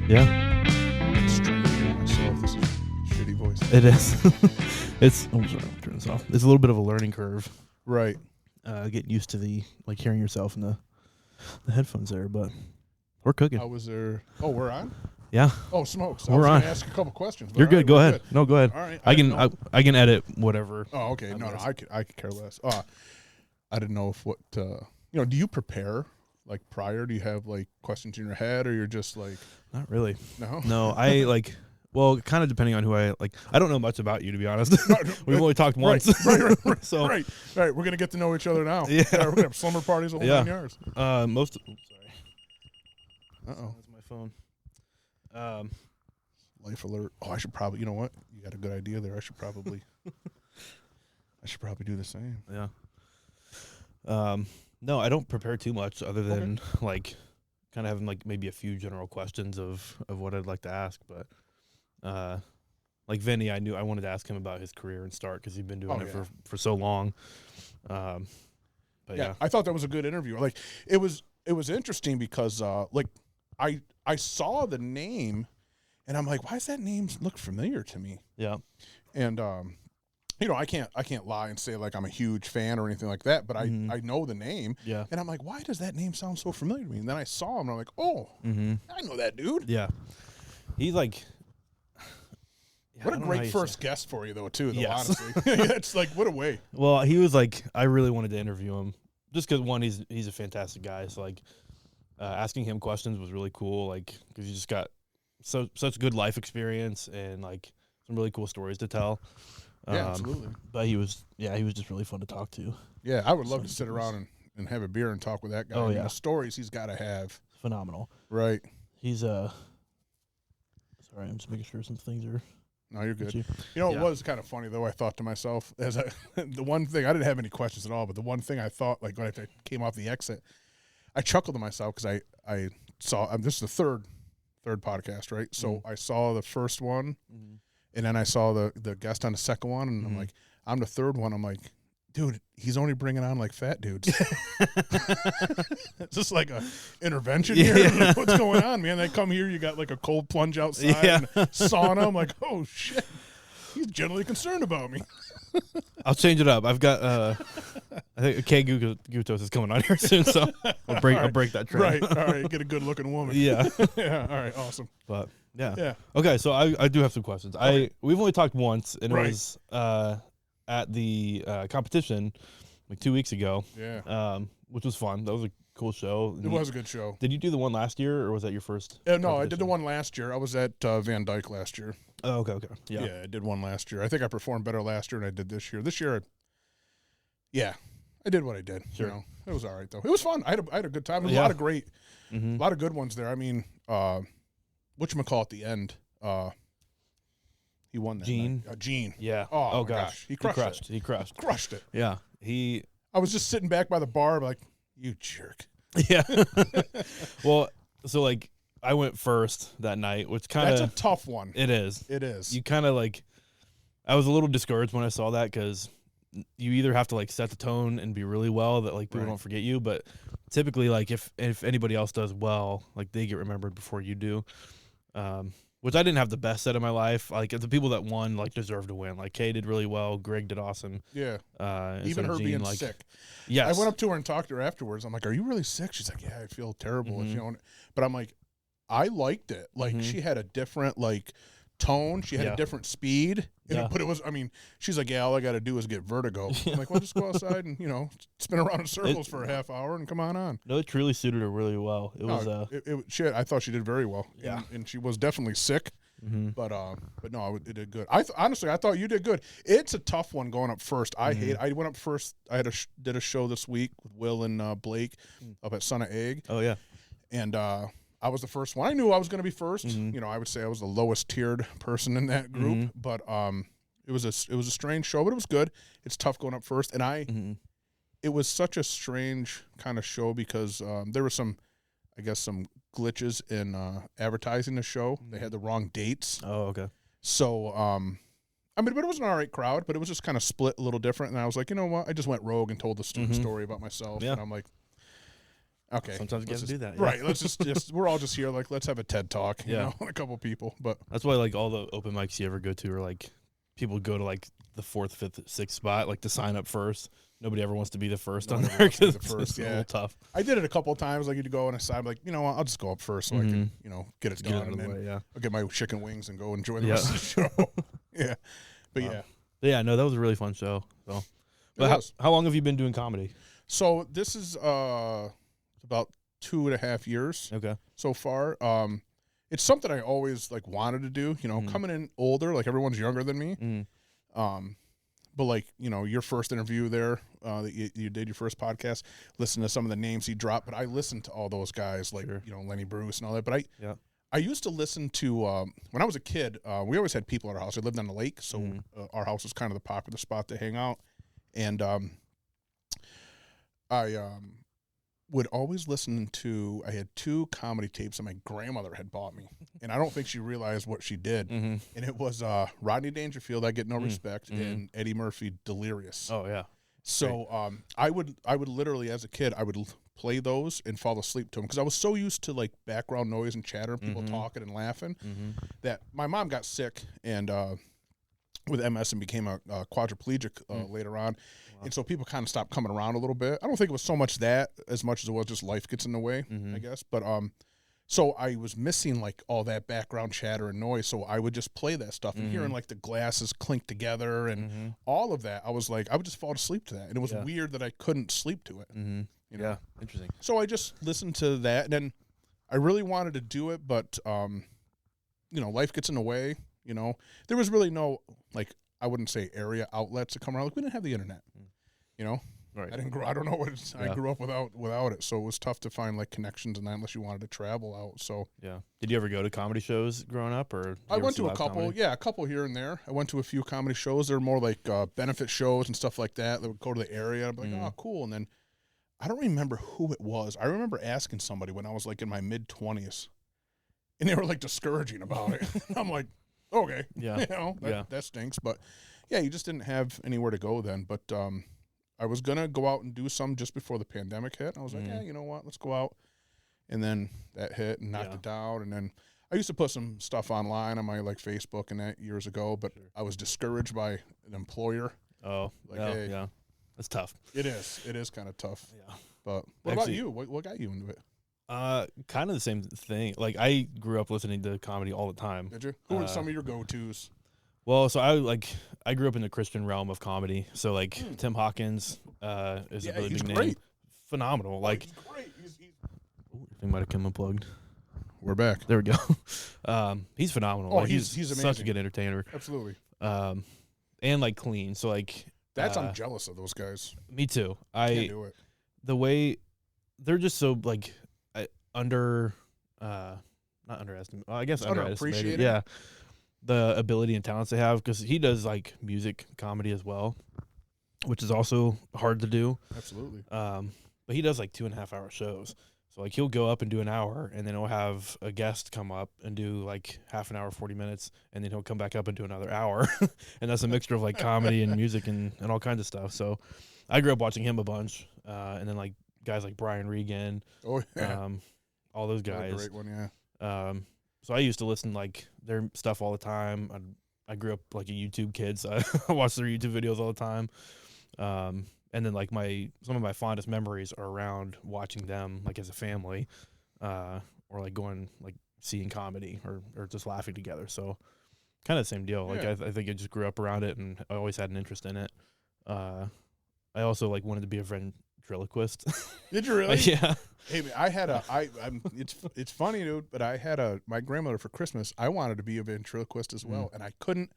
Yeah. It's strange hearing myself. This is a shitty voice. It is. It's. Oh, sorry. I'll turn this off. It's a little bit of a learning curve. Right. Getting used to the hearing yourself in the headphones there, but we're cooking. I was there. Oh, we're on? Yeah. Oh, smokes. We're I was on. going to ask a couple questions. But You're good. right, Go we're ahead. good. No, go ahead. All right. I can edit whatever. Oh, okay. No, I could care less. I didn't know if do you prepare like prior? Do you have like questions in your head, or you're just like Not really. no? No, I like. Well, kind of depending on who I like. I don't know much about you, to be honest. We've only talked once. Right. So right. We're gonna get to know each other now. Yeah. We're gonna have slumber parties the whole 9 yards. Oops, sorry. Uh-oh. That's my phone. Life alert. Oh, I should probably. You know what? You got a good idea there. I should probably do the same. Yeah. No, I don't prepare too much other than like kind of having like maybe a few general questions of what I'd like to ask, but like Vinny, I wanted to ask him about his career and start because he's been doing it for so long. But yeah, I thought that was a good interview. Like it was interesting because like I saw the name and I'm like, why does that name look familiar to me? Yeah. And I can't lie and say like I'm a huge fan or anything like that, but I know the name. Yeah. And I'm like, why does that name sound so familiar to me? And then I saw him and I'm like, oh, I know that dude. Yeah. He's like, what a great first guest for you though, Yes. honestly. It's like, what a way. Well, he was like, I really wanted to interview him just because one, he's a fantastic guy. So like, asking him questions was really cool. Like, because he just got such good life experience and like some really cool stories to tell. Yeah, absolutely. But he was just really fun to talk to. Yeah, I would love to sit around and have a beer and talk with that guy. Oh, yeah. The stories he's got to have. Phenomenal. Right. He's sorry, I'm just making sure some things are. No, you're good. It was kind of funny, though. I thought to myself, the one thing, I didn't have any questions at all, but the one thing I thought, like when I came off the exit, I chuckled to myself because I saw, this is the third podcast, right? So I saw the first one, and then I saw the guest on the second one, and I'm like, I'm the third one. I'm like, dude, he's only bringing on like fat dudes. It's just like a intervention here. Yeah. What's going on, man? They come here, you got like a cold plunge outside and sauna. I'm like, oh shit, he's generally concerned about me. I'll change it up. I've got I think Kay Gutos is coming on here soon, so I'll break that trend. Right. All right. Get a good looking woman. Yeah. Yeah. All right. Awesome. But yeah. Yeah. Okay, so I do have some questions. Okay. We've only talked once, and it Right. was at the competition like 2 weeks ago. Yeah. Which was fun. That was a cool show. It was a good show. Did you do the one last year, or was that your first? No, I did the one last year. I was at Van Dyke last year. Oh, okay. Yeah. Yeah, I did one last year. I think I performed better last year than I did this year. This year, I did what I did. Sure. It was all right though. It was fun. I had a good time. There was a lot of great, a lot of good ones there. I mean, whatchamacallit at the end. He won that Gene. night. Gene. Yeah. Oh, gosh. gosh. He crushed it. He crushed. Crushed it. Yeah. I was just sitting back by the bar like, you jerk. Yeah. Well, so like I went first that night, which kind of That's a tough one. It is. It is. You kind of like, I was a little discouraged when I saw that because you either have to like set the tone and be really well that like people don't forget you, but typically like if anybody else does well, like they get remembered before you do. Which I didn't have the best set of my life. Like the people that won like deserve to win. Like Kay did really well, Greg did awesome. Yeah. Even her Gene, being like, sick. Yes. I went up to her and talked to her afterwards. I'm like, "Are you really sick?" She's like, "Yeah, I feel terrible." But I'm like, I liked it. Like she had a different like tone. She had a different speed. But it was. I mean, she's like, "Yeah, all I got to do is get vertigo." I'm like, "Well, just go outside and spin around in circles for a half hour and come on." No, it truly suited her really well. It was. I thought she did very well. Yeah, and she was definitely sick. But no, it did good. Honestly, I thought you did good. It's a tough one going up first. I went up first. I did a show this week with Will and Blake up at Son of Egg. Oh yeah, and I was the first one. I knew I was going to be first. I would say I was the lowest tiered person in that group. But it was a strange show, but it was good. It's tough going up first, and it was such a strange kind of show because there were some glitches in advertising the show. They had the wrong dates. Oh, okay. So, but it was an all right crowd, but it was just kind of split a little different. And I was like, you know what? I just went rogue and told the stupid story about myself. Yeah. And I'm like, Okay. Sometimes you got to do that. Right. Let's just we're all just here. Like, let's have a TED talk. You know, a couple people. But that's why like all the open mics you ever go to are like people go to like the 4th, 5th, 6th spot like to sign up first. Nobody ever wants to be the first on there because it's a little tough. I did it a couple of times. Like, you'd go on a side, like, you know what, I'll just go up first so I can, you know, get it done. And then I'll get my chicken wings and go enjoy the rest of the show. But yeah, no, that was a really fun show. So, but how long have you been doing comedy? So this is about 2.5 years. Okay. So far. It's something I always like wanted to do. You know, coming in older, like everyone's younger than me. But like, you know, your first interview there, that you did your first podcast, listen to some of the names he dropped. But I listened to all those guys, like, you know, Lenny Bruce and all that. But I used to listen to, when I was a kid, we always had people at our house. I lived on the lake, so our house was kind of the popular spot to hang out. And I would always listen to, I had 2 comedy tapes that my grandmother had bought me. And I don't think she realized what she did. And it was Rodney Dangerfield, I Get No Respect, and Eddie Murphy, Delirious. Oh, yeah. So I would literally, as a kid, I would play those and fall asleep to them because I was so used to like background noise and chatter, people talking and laughing, that my mom got sick and with MS and became a quadriplegic later on. Wow. And so people kind of stopped coming around a little bit. I don't think it was so much that as much as it was just life gets in the way, I guess. But so I was missing like all that background chatter and noise. So I would just play that stuff and hearing like the glasses clink together and all of that. I was like, I would just fall asleep to that. And it was weird that I couldn't sleep to it. You know? Yeah, interesting. So I just listened to that. And then I really wanted to do it, but, you know, life gets in the way. You know, there was really no, like, I wouldn't say area outlets to come around. Like, we didn't have the internet, you know? Right. I don't know what I grew up without it. So it was tough to find, like, connections and that unless you wanted to travel out. So, yeah. Did you ever go to comedy shows growing up? Or I went to a couple. Yeah, a couple here and there. I went to a few comedy shows. They're more like benefit shows and stuff like that. They would go to the area. I'd be like, oh, cool. And then I don't remember who it was. I remember asking somebody when I was, like, in my mid-20s. And they were, like, discouraging about it. I'm like, okay. Yeah. You know, that stinks. But, yeah, you just didn't have anywhere to go then. But I was going to go out and do some just before the pandemic hit. I was like, yeah, you know what? Let's go out. And then that hit and knocked it down. And then I used to put some stuff online on my, like, Facebook and that years ago. But I was discouraged by an employer. Oh, like, hey, yeah. That's tough. It is. It is kind of tough. Yeah. But what about you? What got you into it? Kind of the same thing. Like, I grew up listening to comedy all the time. Did you? Who were some of your go-tos? Well, so I grew up in the Christian realm of comedy. So like Tim Hawkins is a really big name. Phenomenal. Like, he's great. Everything might have come unplugged. We're back. There we go. He's phenomenal. Oh, like, he's amazing. Such a good entertainer. Absolutely. And like clean. So like I'm jealous of those guys. Me too. I can't do it. The way they're just so like not underestimated. I guess underestimated. Yeah. The ability and talents they have, because he does like music comedy as well, which is also hard to do. Absolutely. But he does like 2.5 hour shows. So like he'll go up and do an hour, and then he'll have a guest come up and do like half an hour, 40 minutes, and then he'll come back up and do another hour. And that's a mixture of like comedy and music and all kinds of stuff. So I grew up watching him a bunch. And then like guys like Brian Regan. Oh yeah. All those guys. Great one, yeah. So I used to listen to like their stuff all the time. I grew up like a YouTube kid, so I watched their YouTube videos all the time. And then like some of my fondest memories are around watching them like as a family, or like going like seeing comedy or just laughing together. So kind of the same deal. Like I think I just grew up around it, and I always had an interest in it. I also like wanted to be a ventriloquist. Did you really? Yeah. Hey, I had it's funny, dude, but I had my grandmother for Christmas. I wanted to be a ventriloquist as well, and I couldn't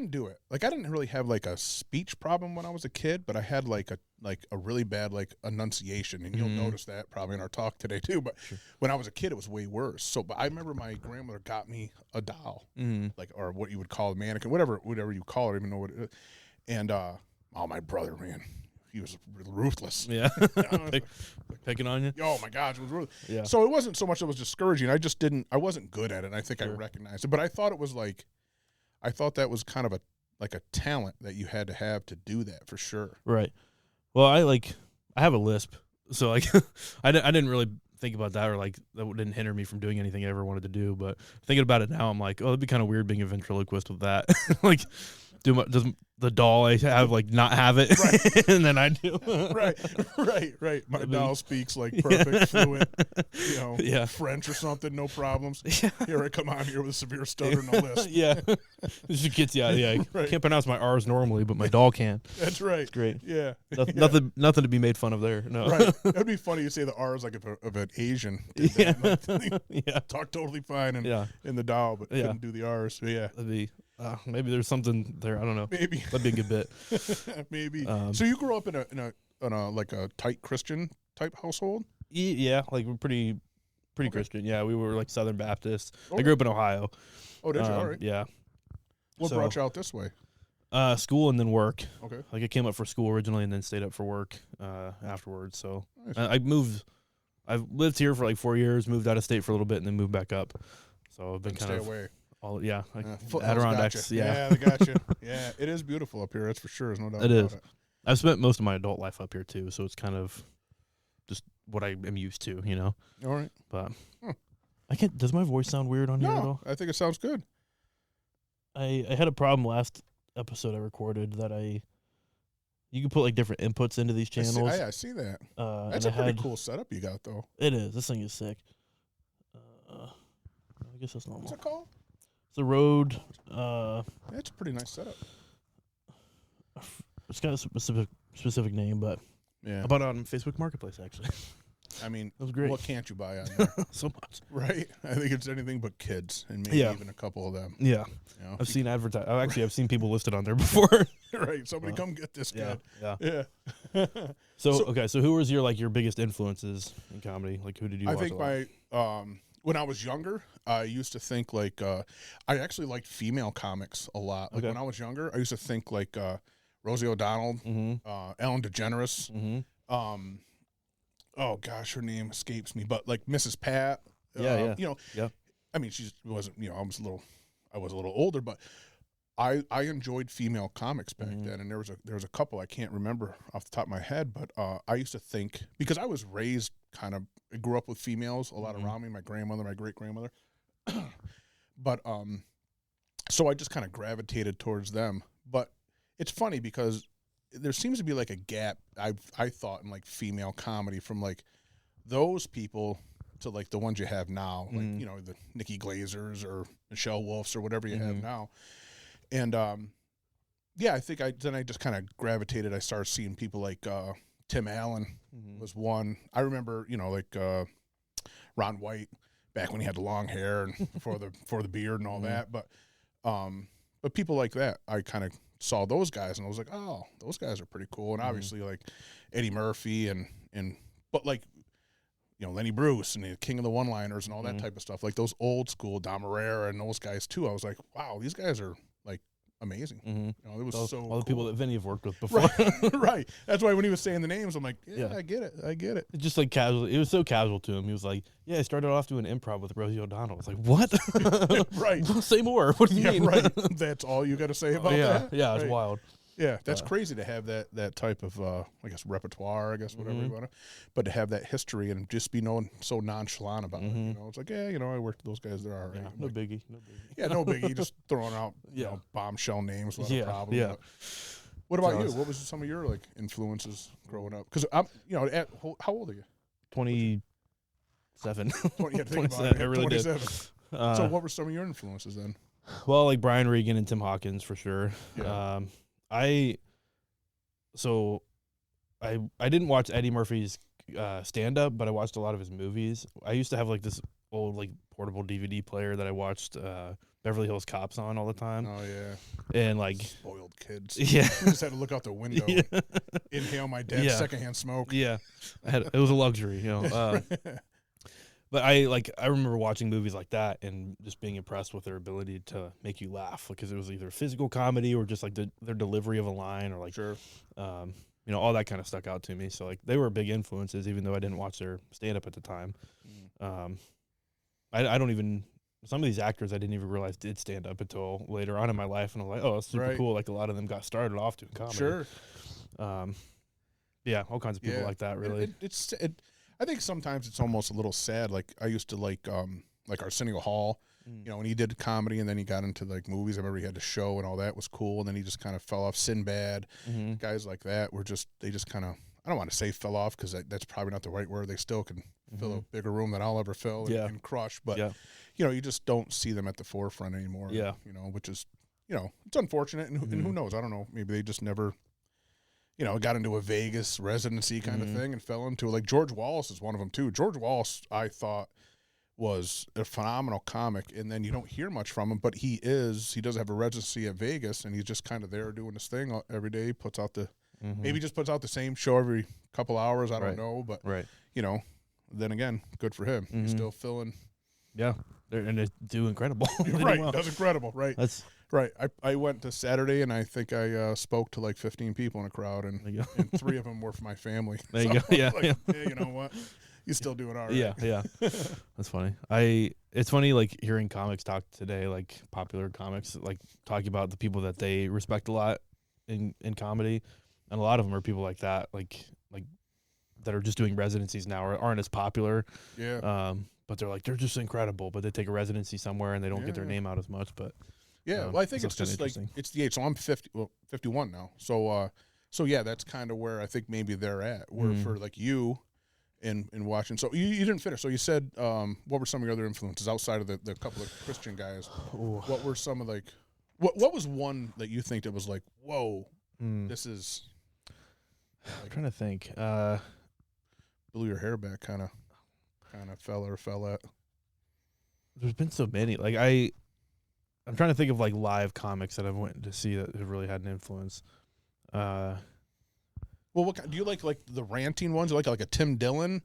do it. Like, I didn't really have like a speech problem when I was a kid, but I had like a really bad like enunciation, and you'll notice that probably in our talk today too. But when I was a kid, it was way worse. So, but I remember my grandmother got me a doll, like, or what you would call a mannequin, whatever you call it. I don't even know what it is. And my brother, man, he was ruthless. Yeah. Picking on you? Oh, my gosh. It was ruthless. Yeah. So it wasn't so much that was discouraging. I wasn't good at it. And I think I recognized it. But I thought that was kind of a talent that you had to have to do that for sure. Right. Well, I have a lisp, So like, I didn't really think about that, or like that didn't hinder me from doing anything I ever wanted to do. But thinking about it now, I'm like, oh, it'd be kind of weird being a ventriloquist with that. Like, does the doll I have like not have it, Right. and then I do. Right. My doll speaks like perfect, fluent, Yeah. French or something, no problems. Yeah. Here I come out here with a severe stutter and a lisp. Yeah. It just gets you out. Yeah. I Right. can't pronounce my R's normally, but my doll can. That's right. It's great. Yeah. Nothing to be made fun of there. No. Right. It'd be funny to say the R's like of an Asian. Did that. Like, Yeah. talk totally fine in the doll, but Yeah. couldn't do the R's. So yeah. That'd be maybe there's something there. I don't know. Maybe. That'd be a good bit. Maybe. So you grew up in a like a tight Christian type household? Yeah, like we're pretty Okay. Christian. Yeah, we were like Southern Baptist. Okay. I grew up in Ohio. Oh, did you? All right. Yeah. What brought you out this way? School and then work. Okay. Like I came up for school originally and then stayed up for work afterwards. So Nice. I moved. I've lived here for like 4 years. Moved out of state for a little bit and then moved back up. So I've been Stay kind of away. all like Foothills Adirondacks. gotcha. Yeah, they got you. Yeah, it is beautiful up here. That's for sure. There's no doubt It about is. it. I've spent most of my adult life up here too. So it's kind of just what I am used to, All right. But Huh. I can't. Does my voice sound weird on here at No, all? I think it sounds good. I had a problem last episode I recorded that you can put like different inputs into these channels. I see that. And That's a I pretty had- cool setup you got, though. It is. This thing is sick. I guess that's normal. What's it called? It's the Rode. That's a pretty nice setup. It's got a specific name, but Yeah. I bought it on Facebook Marketplace actually. I mean, It was great. what can't you buy on there? So much. Right? I think it's anything but kids, and maybe Yeah. even a couple of them. Yeah, You know? I've seen I've seen people listed on there before. Right. Somebody come get this Yeah, kid. yeah. Yeah. So who was your biggest influences in comedy? Like who did you? I watch think a lot? when I was younger, I used to think like I actually liked female comics a lot. Like Okay. when I was younger, I used to think like Rosie O'Donnell, Ellen DeGeneres. Mm-hmm. Oh gosh, her name escapes me, but like Mrs. Pat. Yeah. Yeah. I mean, she wasn't. I was a little older, but I enjoyed female comics back then, and there was a couple I can't remember off the top of my head, but I used to think, because I was raised I grew up with females a lot around me, my grandmother, my great grandmother, but so I just kind of gravitated towards them. But it's funny because there seems to be like a gap, I thought, in like female comedy from like those people to like the ones you have now, like the Nikki Glazers or Michelle Wolfs or whatever you have now. And yeah, I think I just kind of gravitated. I started seeing people like Tim Allen was one. I remember, like Ron White back when he had the long hair and before the beard and all that. But people like that, I kind of saw those guys and I was like, oh, those guys are pretty cool. And obviously like Eddie Murphy and but like Lenny Bruce and the King of the One-Liners and all that type of stuff, like those old school Dom Herrera and those guys too. I was like, wow, these guys are like amazing. It was all the cool. people that Vinny have worked with before. Right. That's why when he was saying the names, I'm like, Yeah. I get it. It's just like casual. It was so casual to him. He was like, "Yeah, I started off doing improv with Rosie O'Donnell." I was like, "What? Right. Say more. What do you mean?" Right. That's all you got to say about that? Yeah, it's Right. wild. Yeah, that's crazy to have that type of I guess repertoire, I guess whatever you want to, but to have that history and just be so nonchalant about it. It's like, I worked with those guys. They're all right. Yeah, no Like, biggie. yeah, no biggie. Just throwing out Yeah. bombshell names without a problem. Yeah. But what about So you? it's- What was some of your like influences growing up? Because I'm how old are you? 27. 20, yeah, think about 27. it. I really did. 27. So what were some of your influences then? Well, like Brian Regan and Tim Hawkins for sure. Yeah. I didn't watch Eddie Murphy's stand up, but I watched a lot of his movies. I used to have like this old like portable DVD player that I watched Beverly Hills Cops on all the time. Oh yeah, And like spoiled kids. yeah. I just had to look out the window, Yeah. inhale my dad's Yeah. secondhand smoke. Yeah. It was a luxury, But I remember watching movies like that and just being impressed with their ability to make you laugh, because it was either physical comedy or just like their delivery of a line, or like Sure. all that kind of stuck out to me. So like they were big influences, even though I didn't watch their stand up at the time. I don't even, some of these actors I didn't even realize did stand up until later on in my life, and I was like, oh, that's super Right. cool. Like a lot of them got started off doing comedy. Sure. Yeah, all kinds of people like that. Really, I think sometimes it's almost a little sad. Like I used to like Arsenio Hall, when he did comedy and then he got into like movies. I remember he had the show and all that was cool, and then he just kind of fell off. Sinbad, guys like that they just kind of, I don't want to say fell off because that's probably not the right word. They still can fill a bigger room than I'll ever fill and crush, but you just don't see them at the forefront anymore. Yeah, which is it's unfortunate, and who knows? I don't know. Maybe they just never. Got into a Vegas residency kind of thing and fell into it. Like George Wallace is one of them too. George Wallace, I thought, was a phenomenal comic, and then you don't hear much from him, but he does have a residency at Vegas, and he's just kind of there doing his thing every day. Puts out maybe just puts out the same show every couple hours. I don't know, but then again, good for him. He's still filling. Yeah, and they do incredible. Right, does incredible. Right, that's. Right. I went to Saturday, and I think I spoke to like 15 people in a crowd, and 3 of them were for my family. There you go. Yeah, yeah, you know what? You're still doing all right. Yeah. That's funny. It's funny, like, hearing comics talk today, like, popular comics, like, talking about the people that they respect a lot in comedy, and a lot of them are people like that, like that are just doing residencies now or aren't as popular. Yeah. But they're just incredible, but they take a residency somewhere, and they don't get their name out as much, but... Yeah, well, I think it's just like it's the age. So I'm 51 now. So yeah, that's kind of where I think maybe they're at. Where for like you, in watching. So you didn't finish. So you said, what were some of your other influences outside of the couple of Christian guys? Ooh. What were some of like, what was one that you think that was like, whoa, this is. Like, I'm trying to think. Blew your hair back, kind of fell at. There's been so many. Like I'm trying to think of like live comics that I've went to see that have really had an influence. Well, what do you like the ranting ones? You like a Tim Dillon,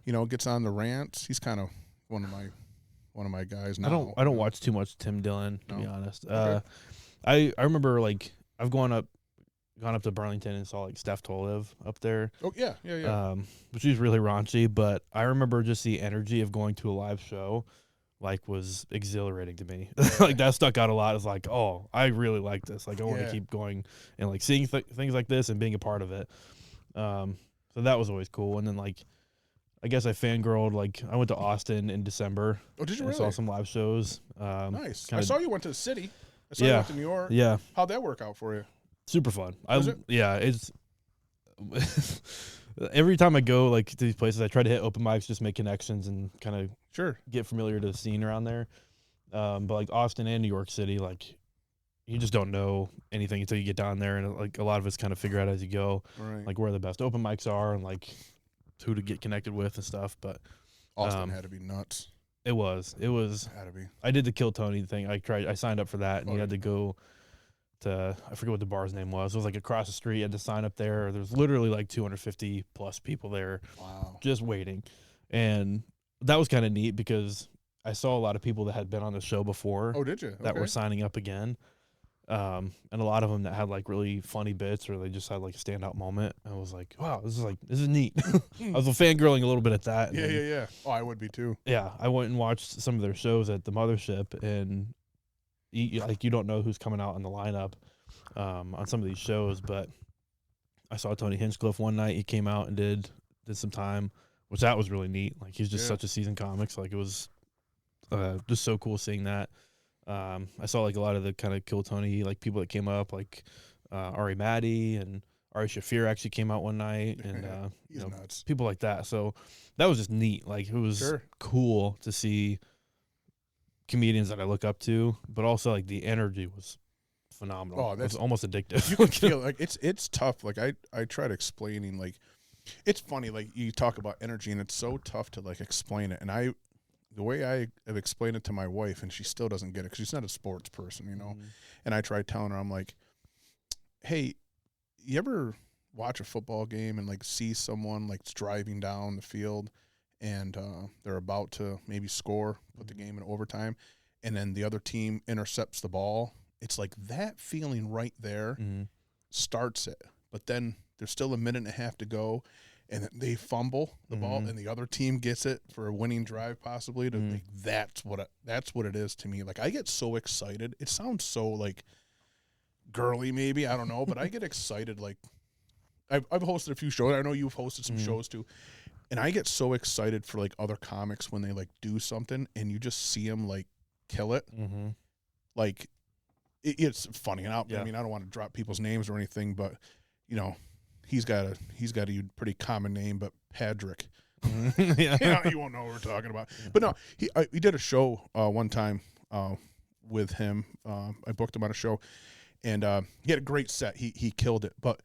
gets on the rants. He's kind of one of my guys now. I don't watch too much Tim Dillon, to be honest. Okay. I remember like I've gone up to Burlington and saw like Steph Tolev up there. Oh yeah. Which is really raunchy, but I remember just the energy of going to a live show. Like, was exhilarating to me. Like, that stuck out a lot. It's like, oh, I really like this. Like, I want to keep going and, like, seeing things like this and being a part of it. So that was always cool. And then, like, I guess I fangirled. Like, I went to Austin in December. Oh, did you really? I saw some live shows. Nice. I saw you went to the city. I saw you went to New York. Yeah. How'd that work out for you? Super fun. Yeah, it's... Every time I go like to these places, I try to hit open mics, just make connections and kind of get familiar to the scene around there. But like Austin and New York City, like you just don't know anything until you get down there, and like a lot of it's kind of figure out as you go, like where the best open mics are and like who to get connected with and stuff. But Austin had to be nuts. It was. Had to be. I did the Kill Tony thing. I signed up for that, and you had to go to, I forget what the bar's name was. It was like across the street. You had to sign up there. There's literally like 250 plus people there. Wow. Just waiting. And that was kind of neat because I saw a lot of people that had been on the show before. Oh, did you? That were signing up again. And a lot of them that had like really funny bits or they just had like a standout moment. I was like, wow, this is neat. I was fangirling a little bit at that. Yeah. Oh, I would be too. Yeah. I went and watched some of their shows at the Mothership, and you don't know who's coming out in the lineup on some of these shows, but I saw Tony Hinchcliffe one night. He came out and did some time, which that was really neat. Like, he's just such a seasoned comic. So, like, it was just so cool seeing that. I saw like a lot of the kind of Kill Tony like people that came up, like Ari Maddie and Ari Shafir actually came out one night, and nuts. People like that. So that was just neat. Like, it was cool to see comedians that I look up to, but also like the energy was phenomenal. Oh, that's almost addictive. You can feel like it's tough. Like I tried explaining, like it's funny, like you talk about energy and it's so tough to like explain it. And the way I have explained it to my wife, and she still doesn't get it because she's not a sports person, And I tried telling her, I'm like, hey, you ever watch a football game and like see someone like driving down the field and they're about to maybe score, put the game in overtime, and then the other team intercepts the ball? It's like that feeling right there starts it. But then there's still a minute and a half to go, and they fumble the ball, and the other team gets it for a winning drive possibly. Like, that's what it is to me. Like, I get so excited. It sounds so, like, girly maybe. I don't know. But I get excited, like, I've hosted a few shows. I know you've hosted some shows too. And I get so excited for like other comics when they like do something and you just see them like kill it. Like it's funny. And I mean, I don't want to drop people's names or anything, but you know, he's got a pretty common name, but Patrick. Yeah. You won't know what we're talking about. But no, we did a show one time with him. I booked him on a show, and he had a great set. He killed it. But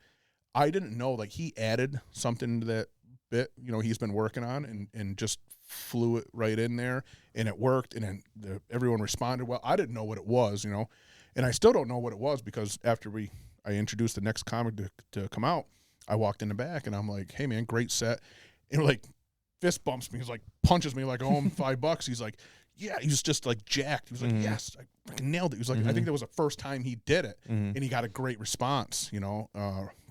I didn't know, like, he added something to that bit, you know, he's been working on, and just flew it right in there, and it worked, and then everyone responded well. I didn't know what it was, you know, and I still don't know what it was, because after I introduced the next comic to come out, I walked in the back, and I'm like, hey, man, great set. And like, fist bumps me. He's like, punches me like, oh, I'm $5. He's like, yeah, he was just like jacked. He was like, yes, I fucking nailed it. He was like, I think that was the first time he did it, and he got a great response, you know,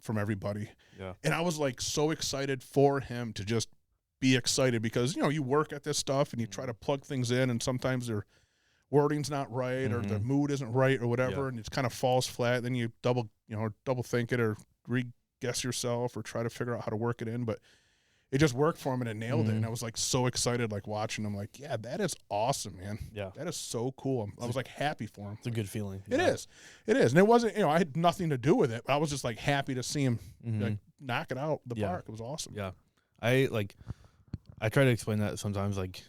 from everybody. Yeah. And I was like so excited for him to just be excited, because, you know, you work at this stuff and you try to plug things in, and sometimes their wording's not right, or the mood isn't right, or whatever, and it kind of falls flat. Then you double think it, or re-guess yourself, or try to figure out how to work it in. But it just worked for him, and it nailed it. And I was like so excited, like watching him, like, yeah, that is awesome, man. Yeah. That is so cool. I was like happy for him. It's a good feeling. It is. And it wasn't, you know, I had nothing to do with it, but I was just like happy to see him like knock it out the park. It was awesome. Yeah. I try to explain that sometimes. Like,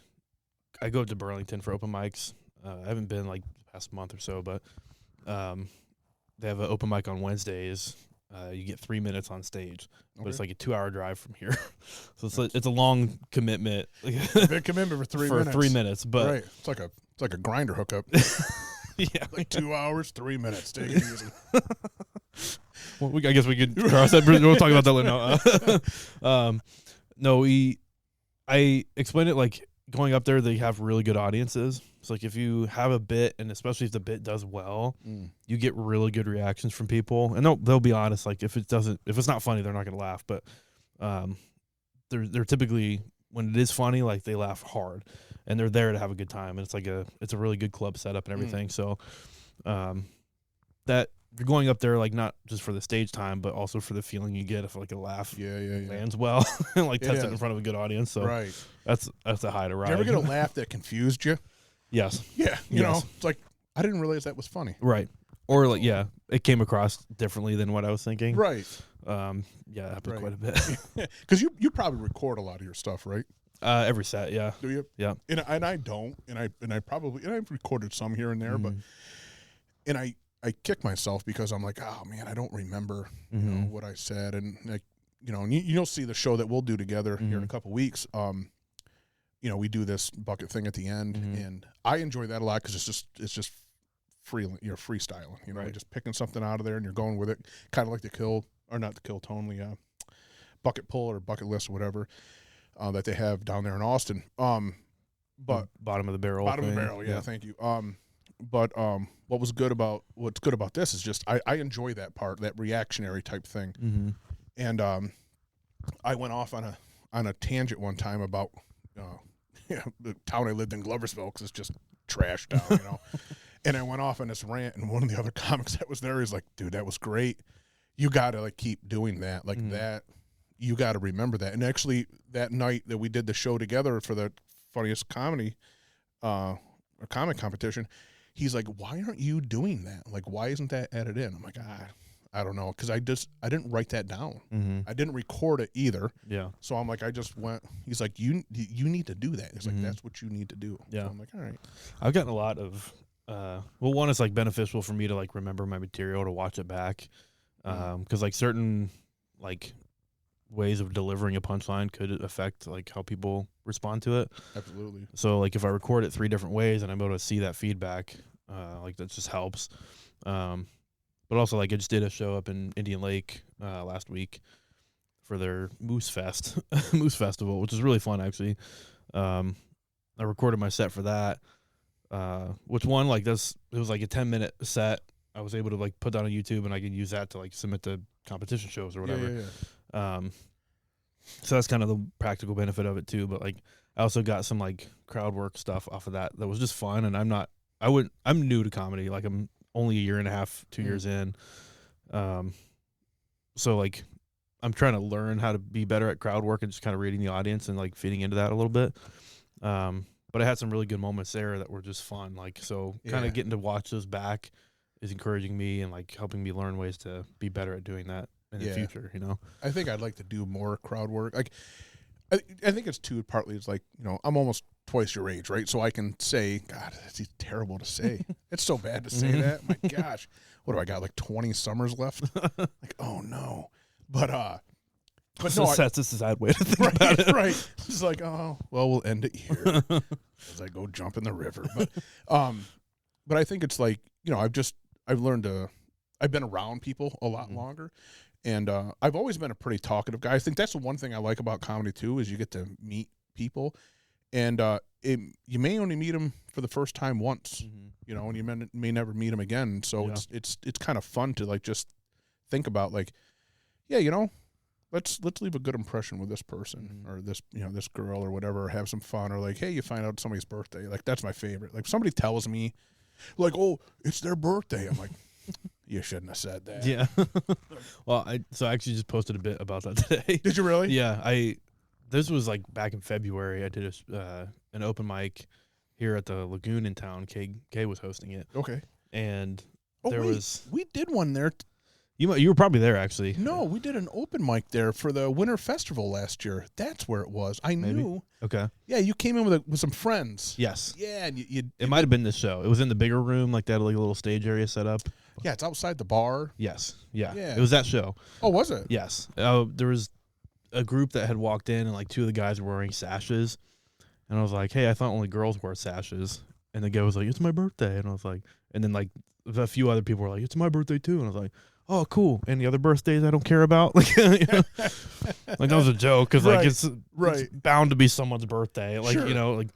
I go up to Burlington for open mics. I haven't been like the past month or so, but they have an open mic on Wednesdays. You get 3 minutes on stage, but it's like a 2-hour drive from here. So it's a long commitment. Big commitment for 3 minutes. 3 minutes, but right. It's like a grinder hookup. Yeah, like 2 hours, 3 minutes. Take it easy. Well, I guess we could cross that bridge. We'll talk about that later. No, I explained it like going up there, they have really good audiences. So like if you have a bit, and especially if the bit does well, you get really good reactions from people. And they'll be honest, like if it's not funny, they're not gonna laugh. But they're typically, when it is funny, like they laugh hard, and they're there to have a good time. And it's a really good club setup and everything. So that you're going up there, like not just for the stage time, but also for the feeling you get if like a laugh lands well and like test it in front of a good audience. So right. That's a high to ride. Did you ever get a laugh that confused you? Yes. Yeah. You know, it's like, I didn't realize that was funny. Right. Or like, yeah, it came across differently than what I was thinking. Right. Yeah, it happened quite a bit. Because you probably record a lot of your stuff, right? Every set, yeah. Do you? Yeah. And I don't, and I've recorded some here and there, but I kick myself because I'm like, oh man, I don't remember you know, what I said, and like, you know, and you'll see the show that we'll do together here in a couple weeks. You know, we do this bucket thing at the end, and I enjoy that a lot because it's just free, you're freestyling. You know, you're just picking something out of there and you're going with it, kind of like not the kill tone, the bucket pull or bucket list or whatever that they have down there in Austin. But bottom of the barrel. Yeah, thank you. But what's good about this is just I enjoy that part, that reactionary type thing. And I went off on a tangent one time about the town I lived in, Gloversville, because it's just trash town, you know. And I went off on this rant, and one of the other comics that was there is like, dude, that was great. You got to like keep doing that, like that. You got to remember that. And actually, that night that we did the show together for the funniest comedy or comic competition, he's like, why aren't you doing that? Like, why isn't that added in? I'm like, I don't know, because I didn't write that down. I didn't record it either. Yeah. So I'm like, I just went. He's like, you need to do that. He's like, that's what you need to do. Yeah. So I'm like, all right. I've gotten a lot of one is like beneficial for me to like remember my material, to watch it back, because like certain like ways of delivering a punchline could affect like how people respond to it. Absolutely. So like if I record it 3 different ways and I'm able to see that feedback, like that just helps. But also like I just did a show up in Indian Lake last week for their Moose Festival, which is really fun actually. I recorded my set for that. Which one like this? It was like a 10-minute set. I was able to like put down on YouTube, and I could use that to like submit to competition shows or whatever. Yeah. So that's kind of the practical benefit of it too. But like I also got some like crowd work stuff off of that was just fun. And I'm new to comedy. Like I'm only a year and a half, 2 years in. So like I'm trying to learn how to be better at crowd work and just kind of reading the audience and like feeding into that a little bit. But I had some really good moments there that were just fun. Like, so kind of getting to watch those back is encouraging me and like helping me learn ways to be better at doing that in the future, you know? I think I'd like to do more crowd work. Like, I think it's too, partly it's like, you know, I'm almost twice your age, right? So I can say, God, that's terrible to say. It's so bad to say that. My gosh. What do I got, like 20 summers left? Like, oh no. But so no, that's a sad way to think about it. Right. It's like, oh, well, we'll end it here as I go jump in the river. But I think it's like, you know, I've been around people a lot longer. And I've always been a pretty talkative guy. I think that's the one thing I like about comedy too, is you get to meet people, and you may only meet them for the first time once, you know, and you may never meet them again. So it's kind of fun to like just think about like, yeah, you know, let's leave a good impression with this person or this, you know, this girl or whatever, or have some fun, or like, hey, you find out somebody's birthday. Like, that's my favorite. Like, somebody tells me, like, oh, it's their birthday. I'm like, you shouldn't have said that. Yeah. Well, I actually just posted a bit about that today. Did you really? Yeah. This was like back in February. I did an open mic here at the Lagoon in town. Kay was hosting it. Okay. And we did one there. You were probably there, actually. No, we did an open mic there for the Winter Festival last year. That's where it was. I knew. Okay. Yeah, you came in with some friends. Yes. Yeah, and it might have been this show. It was in the bigger room, like that, like a little stage area set up. Yeah, it's outside the bar. Yes. Yeah. It was that show. Oh, was it? Yes. There was a group that had walked in, and like two of the guys were wearing sashes, and I was like, "Hey, I thought only girls wore sashes." And the guy was like, "It's my birthday," and I was like, and then like a few other people were like, "It's my birthday too," and I was like, "Oh, cool." Any other birthdays I don't care about? Like, you know? Like that was a joke because like it's bound to be someone's birthday. Like you know, like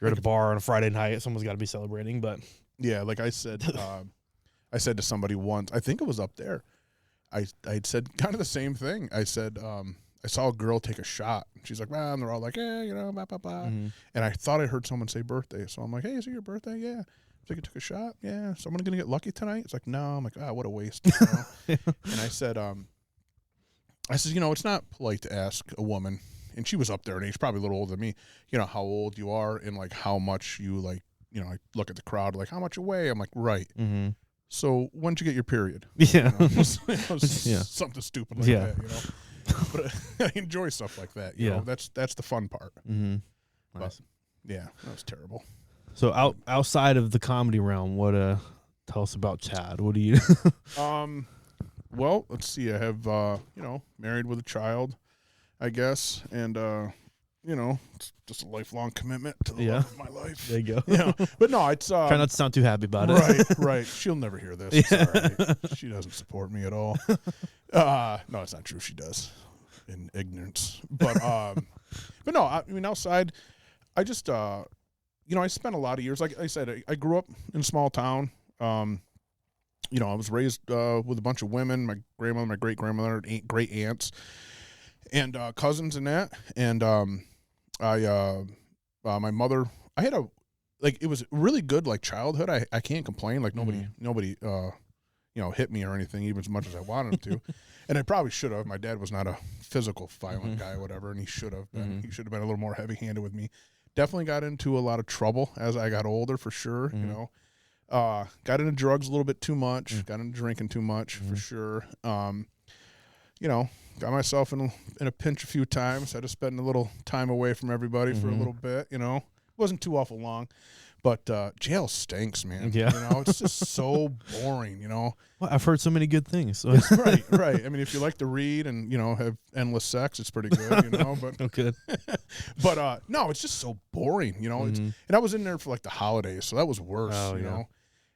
you're at a bar on a Friday night, someone's got to be celebrating. But yeah, like I said, I said to somebody once, I think it was up there. I said kind of the same thing. I said, I saw a girl take a shot. She's like, well, and they're all like, you know, blah, blah, blah. And I thought I heard someone say birthday. So I'm like, hey, is it your birthday? Yeah. So you took a shot? Yeah. Someone going to get lucky tonight? It's like, no. I'm like, what a waste. You know? And I said, you know, it's not polite to ask a woman, and she was up there in age, probably a little older than me, you know, how old you are and like how much you like, you know, I look at the crowd, like how much you weigh? I'm like, right. So when'd you get your period? Yeah. You know, something stupid like that, you know. But I enjoy stuff like that. You know, that's the fun part. Nice. But, yeah, that was terrible. So outside of the comedy realm, what tell us about Chad? What do you? Well, let's see. I have you know, married with a child, I guess, and you know, it's just a lifelong commitment to the love of my life. There you go. You know, but no, it's try not to sound too happy about it. Right. She'll never hear this. It's all right. She doesn't support me at all. No, it's not true. She does, in ignorance. But no, I mean, outside, I just you know, I spent a lot of years. Like I said, I grew up in a small town. You know, I was raised with a bunch of women. My grandmother, my great grandmother, great aunts, and cousins, and that. And my mother, I had it was really good, like, childhood. I can't complain. Like, nobody you know, hit me or anything, even as much as I wanted him to. And I probably should have. My dad was not a physical violent guy or whatever, and he should have been. He should have been a little more heavy-handed with me. Definitely got into a lot of trouble as I got older, for sure, you know. Got into drugs a little bit too much. Got into drinking too much, for sure. You know, got myself in a pinch a few times. Had to spend a little time away from everybody for a little bit, you know. Wasn't too awful long. But jail stinks, man. Yeah. You know, it's just so boring, you know. Well, I've heard so many good things. So. Right. I mean, if you like to read and, you know, have endless sex, it's pretty good, you know. But good. But no, it's just so boring, you know. And I was in there for like the holidays, so that was worse, you know.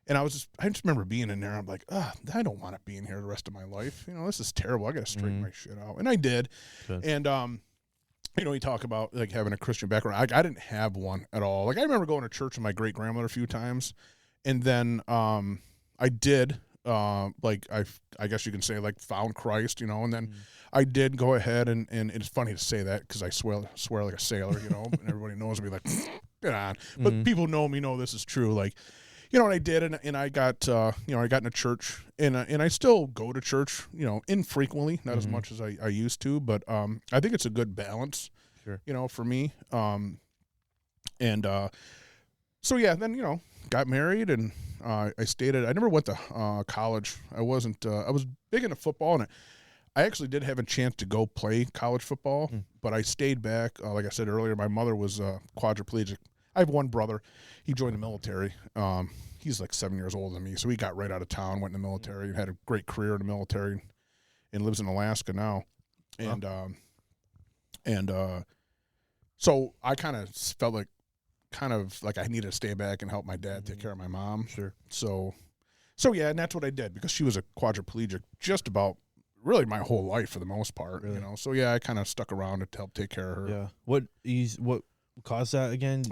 And I just remember being in there. I'm like, I don't want to be in here the rest of my life. You know, this is terrible. I got to straighten my shit out. And I did. Good. And you know, we talk about like having a Christian background. I didn't have one at all. Like, I remember going to church with my great grandmother a few times, and then I did like I guess you can say, like, found Christ, you know. And then I did go ahead and it's funny to say that because I swear like a sailor, you know, and everybody knows me, like, get on. But people know me, know this is true. Like, you know, and I did, and I got, you know, I got in a church, and I still go to church, you know, infrequently, not as much as I used to, but I think it's a good balance, Sure. you know, for me. And so yeah, then you know, got married, and I stayed at. I never went to college. I wasn't. I was big into football, and I actually did have a chance to go play college football, but I stayed back. Like I said earlier, my mother was quadriplegic. I have one brother. He joined the military. He's like 7 years older than me, so he got right out of town, went in the military, and had a great career in the military, and lives in Alaska now. And so I kind of felt like I needed to stay back and help my dad take care of my mom. Sure. So yeah, and that's what I did, because she was a quadriplegic just about really my whole life for the most part, you know. So yeah, I kind of stuck around to help take care of her. Yeah. What caused that again?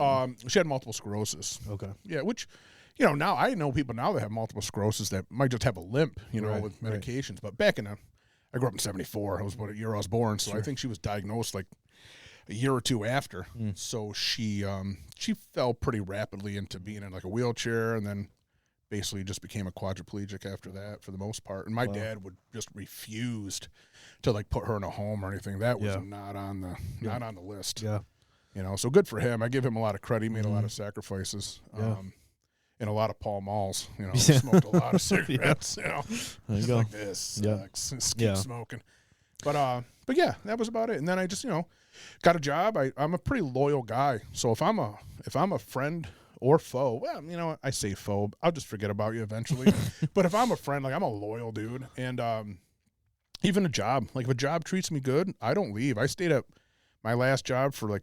She had multiple sclerosis. Okay. Yeah, which, you know, now I know people now that have multiple sclerosis that might just have a limp, you know, Right, with medications. But back in I grew up in '74. I was about a year I was born, so I think she was diagnosed like a year or two after. So she fell pretty rapidly into being in like a wheelchair, and then basically just became a quadriplegic after that for the most part. And my dad would just refused to like put her in a home or anything. That was not on the list. Yeah. You know, so good for him. I give him a lot of credit. He made a lot of sacrifices. Yeah. And a lot of Pall Malls, you know, smoked a lot of cigarettes, you know, There you just go. like this, sucks, keep smoking. But yeah, that was about it. And then I just, you know, got a job. I'm a pretty loyal guy. So if I'm a friend or foe, well, you know, I say foe, I'll just forget about you eventually. But if I'm a friend, like, I'm a loyal dude. And even a job, like if a job treats me good, I don't leave. I stayed at my last job for like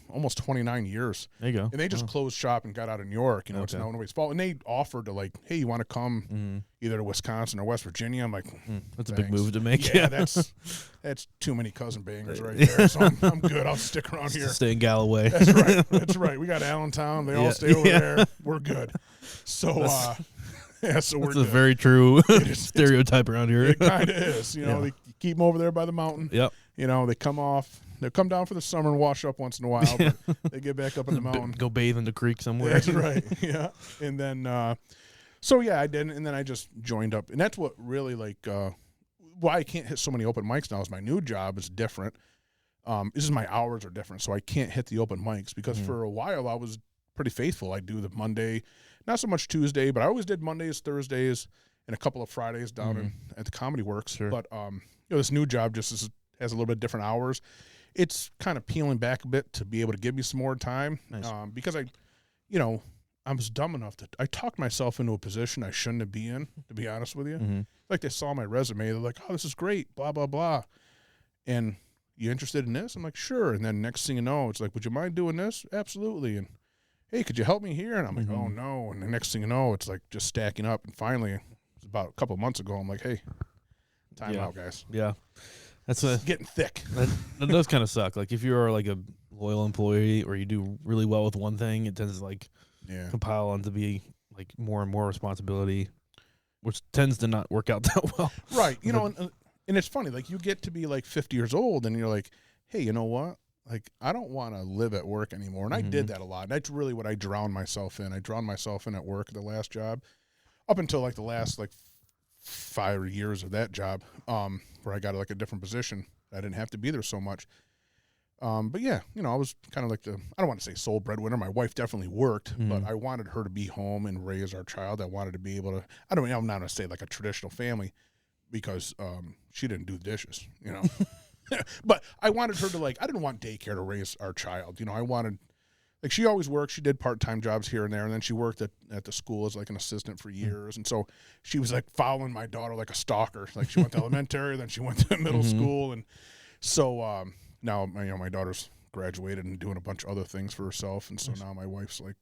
almost 29 years. There you go. And they just closed shop and got out of New York. You know, it's nobody's fault. And they offered to like, hey, you want to come either to Wisconsin or West Virginia? I'm like, that's thanks. a big move to make. Yeah, that's too many cousin bangers right there. So I'm good. I'll stick around here. Stay in Galloway. That's right. That's right. We got Allentown. They all stay over there. We're good. So yeah, so we're That's good. a very true stereotype around here. It kind of is. You know, they keep them over there by the mountain. Yep. You know, they come down for the summer and wash up once in a while, but they get back up in the mountain. Go bathe in the creek somewhere. That's right. Yeah. And then, so yeah, I did. And then I just joined up. And that's what really like, why I can't hit so many open mics now is my new job is different. This is my hours are different. So I can't hit the open mics because for a while I was pretty faithful. I do the Monday, not so much Tuesday, but I always did Mondays, Thursdays, and a couple of Fridays down at the Comedy Works. Sure. But, you know, this new job just has a little bit different hours. It's kind of peeling back a bit to be able to give me some more time. Nice. Because I was dumb enough I talked myself into a position I shouldn't have been in, to be honest with you. Like they saw my resume. They're like, oh, this is great, blah, blah, blah. And you interested in this? I'm like, sure. And then next thing you know, it's like, would you mind doing this? Absolutely. And hey, could you help me here? And I'm like, oh no. And the next thing you know, it's like just stacking up. And finally, about a couple of months ago, I'm like, hey, time out, guys. Yeah. That's getting thick. That does kind of suck. Like if you're like a loyal employee or you do really well with one thing, it tends to like compile onto be like more and more responsibility, which tends to not work out that well. Right. You know, and it's funny. Like you get to be like 50 years old and you're like, hey, you know what? Like I don't want to live at work anymore. And I did that a lot. And that's really what I drowned myself in. I drowned myself in at work at the last job up until like the last like 5 years of that job, where I got like a different position. I didn't have to be there so much. But yeah, you know, I was kind of like I don't want to say sole breadwinner. My wife definitely worked, but I wanted her to be home and raise our child. I wanted to be able to, I'm not going to say like a traditional family because she didn't do the dishes, you know. But I wanted her to like, I didn't want daycare to raise our child. You know, I wanted, like she always worked. She did part-time jobs here and there. And then she worked at the school as like an assistant for years. And so she was like following my daughter like a stalker. Like she went to elementary, then she went to middle school. And so now, you know, my daughter's graduated and doing a bunch of other things for herself. And so now my wife's like,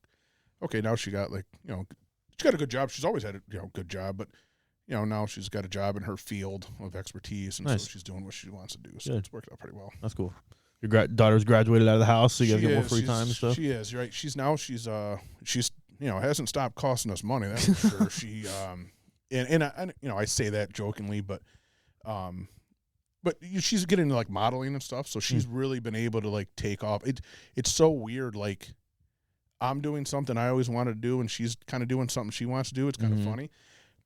okay, now she got like, you know, she got a good job. She's always had a good job, but you know, now she's got a job in her field of expertise. And so she's doing what she wants to do. So it's worked out pretty well. That's cool. Your daughter's graduated out of the house, so you gotta get more free time and stuff. She is, right. She's you know, hasn't stopped costing us money, that's for sure. She and I you know, I say that jokingly, but she's getting into like modeling and stuff, so she's really been able to like take off. It's so weird, like I'm doing something I always wanted to do, and she's kind of doing something she wants to do. It's kind of funny.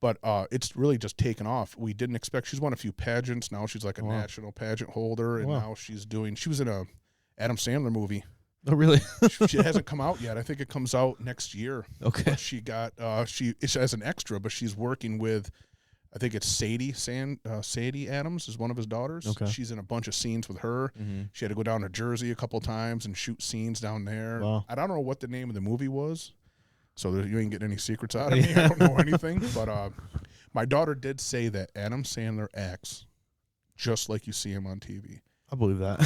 But it's really just taken off. We didn't expect. She's won a few pageants. Now she's like a national pageant holder, and now she was in a Adam Sandler movie. Oh, really? She hasn't come out yet. I think it comes out next year. Okay. But she got it's as an extra, but she's working with, I think it's Sadie Adams is one of his daughters. Okay. She's in a bunch of scenes with her. She had to go down to Jersey a couple times and shoot scenes down there. Wow. I don't know what the name of the movie was. So you ain't getting any secrets out of me. I don't know anything. But my daughter did say that Adam Sandler acts just like you see him on TV. I believe that.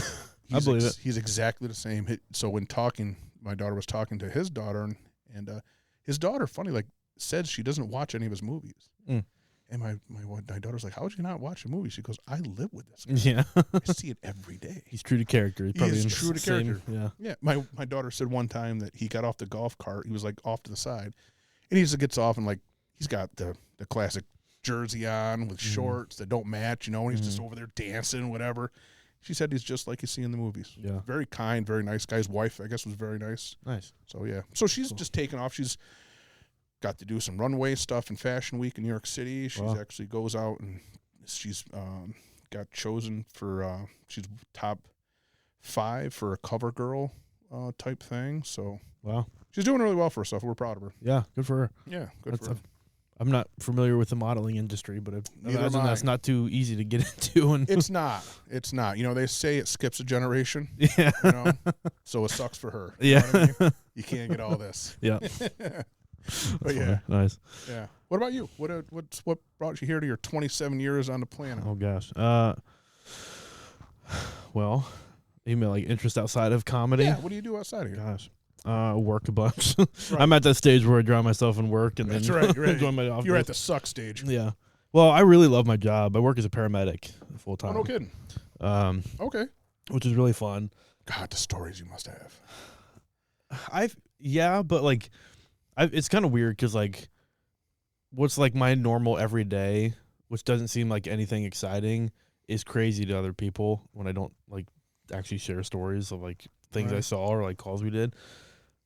I believe it. He's exactly the same. So when talking, my daughter was talking to his daughter, and his daughter, funny, like, said she doesn't watch any of his movies. And my daughter's like, how would you not watch a movie? She goes, I live with this guy. Yeah. I see it every day. He's true to character. He is true to character. Yeah. Yeah. My daughter said one time that he got off the golf cart. He was like off to the side. And he just gets off and like he's got the classic jersey on with shorts that don't match, and he's just over there dancing, whatever. She said he's just like you see in the movies. Yeah. Very kind, very nice guy. His wife, I guess, was very nice. Nice. So yeah. So she's just taken off. She's got to do some runway stuff in Fashion Week in New York City. She's actually goes out and she's got chosen for she's top 5 for a cover girl type thing. So she's doing really well for herself. We're proud of her. Yeah, good for her. Yeah, good for her. I'm not familiar with the modeling industry, but I imagine that's not too easy to get into. And It's not. They say it skips a generation. Yeah. So it sucks for her. Yeah. You know what I mean? You can't get all this. Yeah. But yeah. Nice. Yeah. What about you? What brought you here to your 27 years on the planet? Oh gosh. Well, you mean like interest outside of comedy? Yeah. What do you do outside of here? Gosh. Work a bunch. I'm at that stage where I drown myself in work and then join my office. You're at the suck stage. Yeah. Well, I really love my job. I work as a paramedic full time. Oh, no kidding. Okay. Which is really fun. God, the stories you must have. But like, it's kind of weird because like, what's like my normal everyday, which doesn't seem like anything exciting, is crazy to other people when I don't like actually share stories of like things I saw or like calls we did.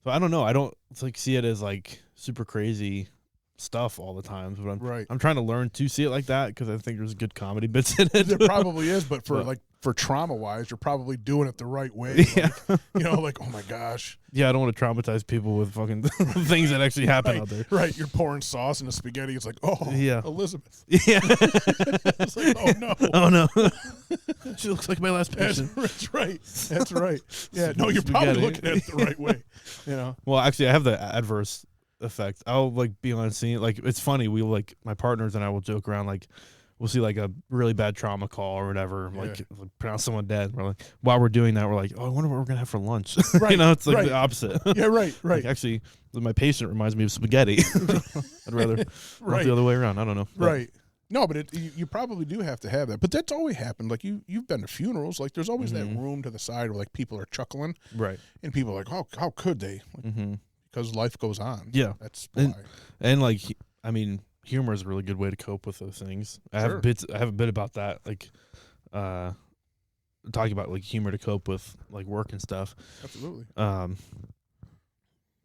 So I don't know. I don't see it as like super crazy stuff all the time. But I'm trying to learn to see it like that because I think there's good comedy bits in it. There probably is, but for trauma wise, you're probably doing it the right way. Yeah. Like oh my gosh. Yeah, I don't want to traumatize people with fucking things that actually happen out there. Right, you're pouring sauce in the spaghetti. It's like, oh, yeah, Elizabeth. Yeah. It's like, oh no. Oh no. She looks like my last patient. That's right. That's right. Yeah, no, you're probably looking at it the right way. Well, actually, I have the adverse effect. I'll like be on scene. Like it's funny. We like my partners and I will joke around like. We'll see like a really bad trauma call or whatever, like pronounce someone dead. We're like, while we're doing that, we're like, oh, I wonder what we're gonna have for lunch. Right, it's like the opposite. Yeah, right. Like, actually, my patient reminds me of spaghetti. I'd rather not the other way around. I don't know. Right. No, but you probably do have to have that. But that's always happened. Like you've been to funerals. Like there's always that room to the side where like people are chuckling. Right. And people are like, how could they? Like, because life goes on. Yeah. That's why. And like, I mean. Humor is a really good way to cope with those things. I have a bit about that, like talking about like humor to cope with like work and stuff. Absolutely.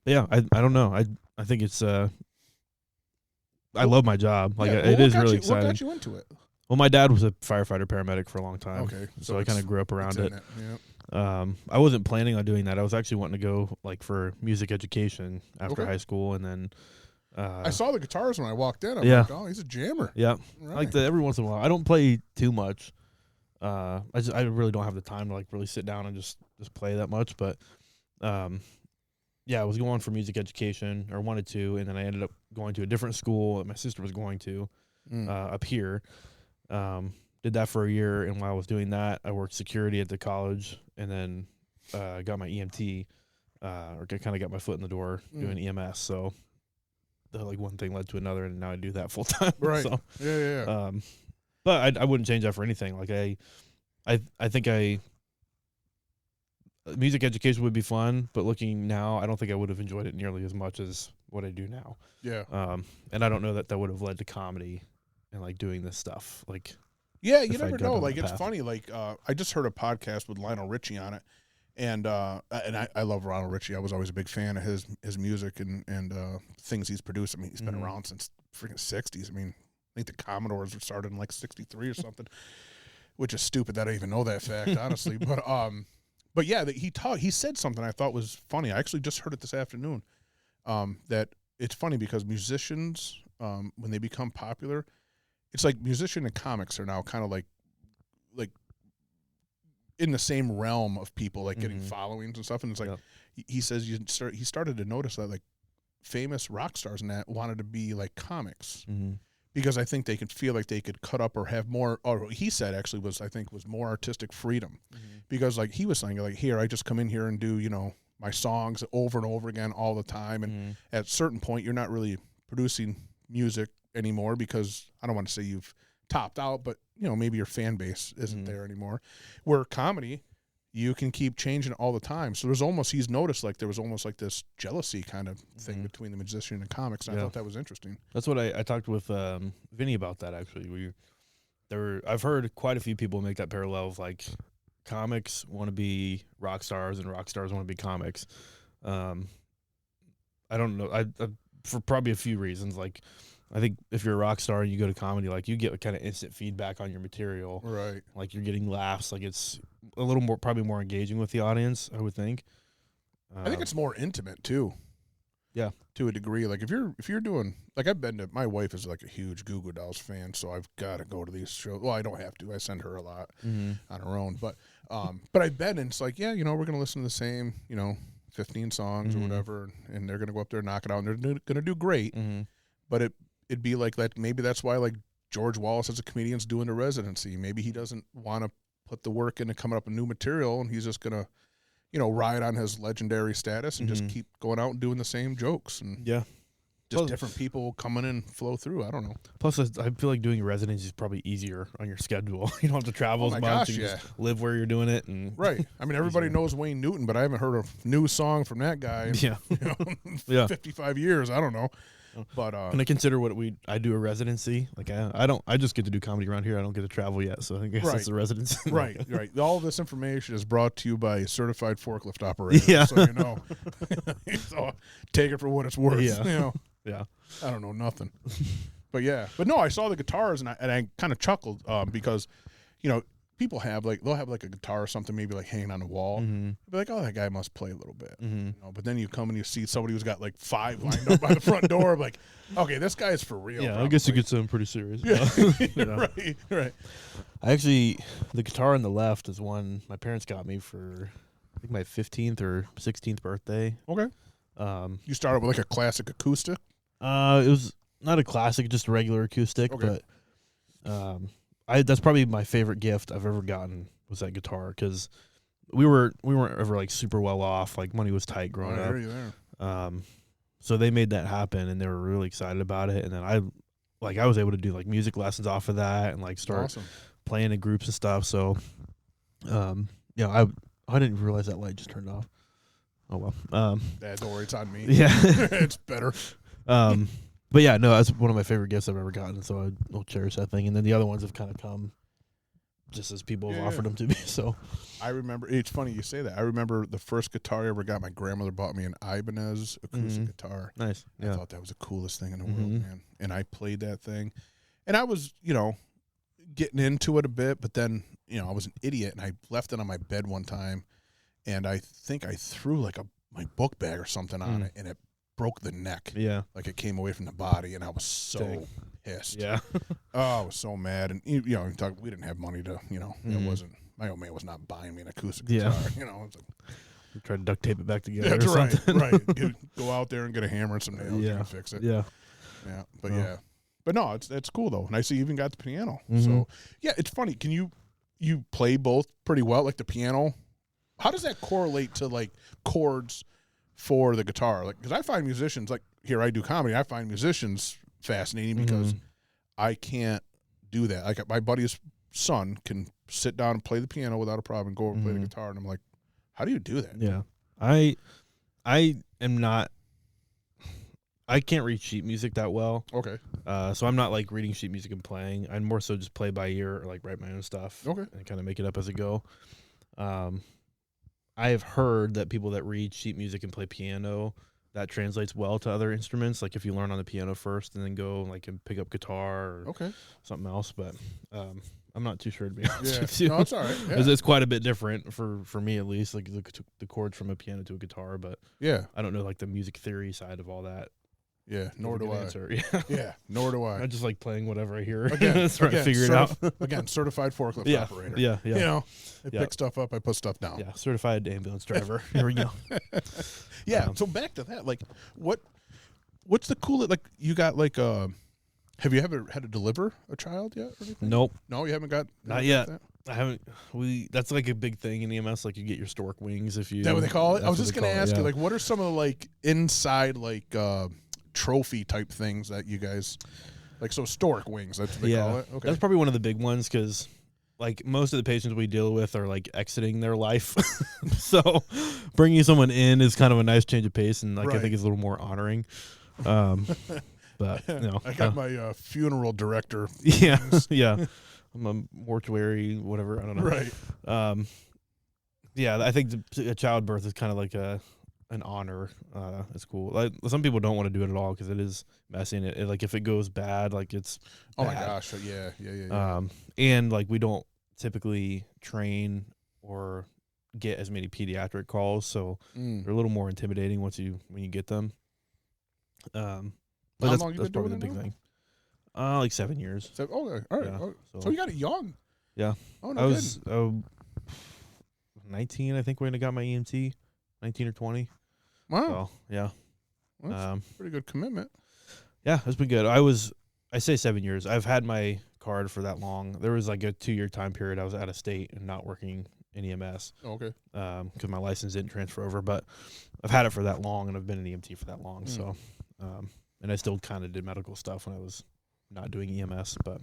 Yeah, I don't know. I think it's I love my job. Like it is really exciting. What got you into it? Well, my dad was a firefighter paramedic for a long time. Okay, so I kind of grew up around it. Yeah. I wasn't planning on doing that. I was actually wanting to go like for music education after high school, and then. I saw the guitars when I walked in. I'm like, oh, he's a jammer. Yeah, right. I like that every once in a while. I don't play too much. I really don't have the time to like really sit down and just play that much. But I was going for music education or wanted to, and then I ended up going to a different school that my sister was going to up here. Did that for a year, and while I was doing that, I worked security at the college, and then got my EMT, or kind of got my foot in the door doing EMS. So. Like one thing led to another, and now I do that full time. Right. So, yeah. But I wouldn't change that for anything. Like I think music education would be fun, but looking now, I don't think I would have enjoyed it nearly as much as what I do now. Yeah. And I don't know that would have led to comedy and like doing this stuff. Like, yeah, you never know. Like it's funny. Like I just heard a podcast with Lionel Richie on it. And I love Ronald Richie. I was always a big fan of his music and things he's produced. I mean, he's been around since freaking 60s. I mean, I think the Commodores were started in like 63 or something, which is stupid that I even know that fact, honestly. But yeah, he said something I thought was funny. I actually just heard it this afternoon. That it's funny because musicians, when they become popular, it's like musician and comics are now kind of like in the same realm of people, like getting followings and stuff. And it's like he says he started to notice that like famous rock stars and that wanted to be like comics because I think they could feel like they could cut up or have more. Or he said actually was more artistic freedom because like he was saying like, here I just come in here and do my songs over and over again all the time, and at a certain point you're not really producing music anymore because I don't want to say you've topped out, but maybe your fan base isn't there anymore. Where comedy, you can keep changing all the time. So he's noticed like there was almost like this jealousy kind of thing between the musician and comics. And I thought that was interesting. That's what I talked with Vinny about that actually. I've heard quite a few people make that parallel of like comics want to be rock stars and rock stars want to be comics. I don't know. I for probably a few reasons. Like, I think if you're a rock star and you go to comedy, like you get kind of instant feedback on your material. Right. Like you're getting laughs. Like it's a little more, probably more engaging with the audience, I would think. I think it's more intimate too. Yeah. To a degree. Like if you're doing, like my wife is like a huge Goo Goo Dolls fan, so I've got to go to these shows. Well, I don't have to. I send her a lot on her own. But I've been, and it's like, yeah, we're going to listen to the same, 15 songs or whatever, and they're going to go up there and knock it out, and they're going to do great. But it'd be like that. Maybe that's why like George Wallace as a comedian's doing a residency. Maybe he doesn't want to put the work into coming up with new material, and he's just gonna, ride on his legendary status and just keep going out and doing the same jokes and just different people coming in and flow through. I don't know. Plus, I feel like doing residency is probably easier on your schedule. You don't have to travel as much. You just live where you're doing it. And right. I mean, everybody knows Wayne Newton, but I haven't heard a new song from that guy in 55 years. I don't know. But can I consider I do a residency? Like I just get to do comedy around here. I don't get to travel yet, so I guess it's a residency. Right. All this information is brought to you by a certified forklift operator. Yeah. So so take it for what it's worth. Yeah. Yeah. I don't know nothing. But no, I saw the guitars and I kind of chuckled because people they'll have like a guitar or something maybe like hanging on the wall. Be like, oh, that guy must play a little bit. But then you come and you see somebody who's got like 5 lined up by the front door. I'm like, okay, this guy is for real. Yeah, probably. I guess you could sound pretty serious. Yeah, right. I actually, the guitar on the left is one my parents got me for I think my 15th or 16th birthday. Okay. You started with like a classic acoustic? It was not a classic, just a regular acoustic. Okay. But that's probably my favorite gift I've ever gotten was that guitar because we weren't ever like super well off. Like money was tight growing up. I hear you there. So they made that happen and they were really excited about it. And then I was able to do like music lessons off of that and like start playing in groups and stuff. So, I didn't realize that light just turned off. Oh well. Don't worry, it's on me. Yeah, it's better. But yeah, no, that's one of my favorite gifts I've ever gotten, so I'll cherish that thing. And then the other ones have kind of come just as people have offered them to me. So I remember, it's funny you say that. I remember the first guitar I ever got, my grandmother bought me an Ibanez acoustic guitar. Nice. Yeah. I thought that was the coolest thing in the world, man. And I played that thing. And I was, getting into it a bit, but then, I was an idiot, and I left it on my bed one time, and I think I threw like my book bag or something on it, and it broke the neck. Yeah. Like it came away from the body, and I was so pissed. Yeah. I was so mad. And, we didn't have money to, it wasn't, my old man was not buying me an acoustic guitar. It's like, try to duct tape it back together. That's or something. right. Go out there and get a hammer and some nails and fix it. Yeah. Yeah. But But no, it's cool though. And I see you even got the piano. So yeah, it's funny. Can you play both pretty well? Like the piano, how does that correlate to like chords for the guitar? Like, because I find musicians, like here I do comedy, I find musicians fascinating because I can't do that. Like my buddy's son can sit down and play the piano without a problem and go over and play the guitar, and I'm like, how do you do that? Yeah. I am not, I can't read sheet music that well. Okay. So I'm not like reading sheet music and playing. I more so just play by ear or like write my own stuff. Okay. And kind of make it up as I go. I've heard that people that read sheet music and play piano, that translates well to other instruments. Like if you learn on the piano first and then go like and pick up guitar or something else. But I'm not too sure, to be honest with you. No, it's all right. Yeah. It's quite a bit different for me, at least, like the chords from a piano to a guitar. But I don't know like the music theory side of all that. Yeah, nor do I. Yeah, nor do I. I just like playing whatever I hear. Again, figure it out. Again, certified forklift operator. Yeah. You know, I pick stuff up, I put stuff down. Yeah, certified ambulance driver. Here we go. So back to that. Like, what's the coolest? Like, you got like have you ever had to deliver a child yet? Or anything? Nope. No, you haven't got. Not yet. I haven't. That's like a big thing in EMS. Like you get your stork wings if you. Is that what they call it? I was just gonna ask you, like, what are some of the like inside like trophy type things that you guys like? So stork wings, that's what they call it. Okay, that's probably one of the big ones because like most of the patients we deal with are like exiting their life, so bringing someone in is kind of a nice change of pace, and like I think it's a little more honoring. But I got my funeral director. Yeah. I'm a mortuary, whatever. I don't know. Right. I think a childbirth is kind of like an honor. It's cool. Like some people don't want to do it at all because it is messy. And it like if it goes bad, like it's. Oh my gosh! Yeah. And like we don't typically train or get as many pediatric calls, so they're a little more intimidating when you get them. But how that's long you been probably doing the big now? thing. Like 7 years. All right. Yeah, so you got it young. Yeah. Oh no. I was 19, I think, when I got my EMT. 19 or 20. Wow. So, yeah. Well, that's pretty good commitment. Yeah, it's been good. I say 7 years. I've had my card for that long. There was like a 2-year time period I was out of state and not working in EMS. Okay. Because my license didn't transfer over, but I've had it for that long and I've been an EMT for that long. So, and I still kind of did medical stuff when I was not doing EMS, but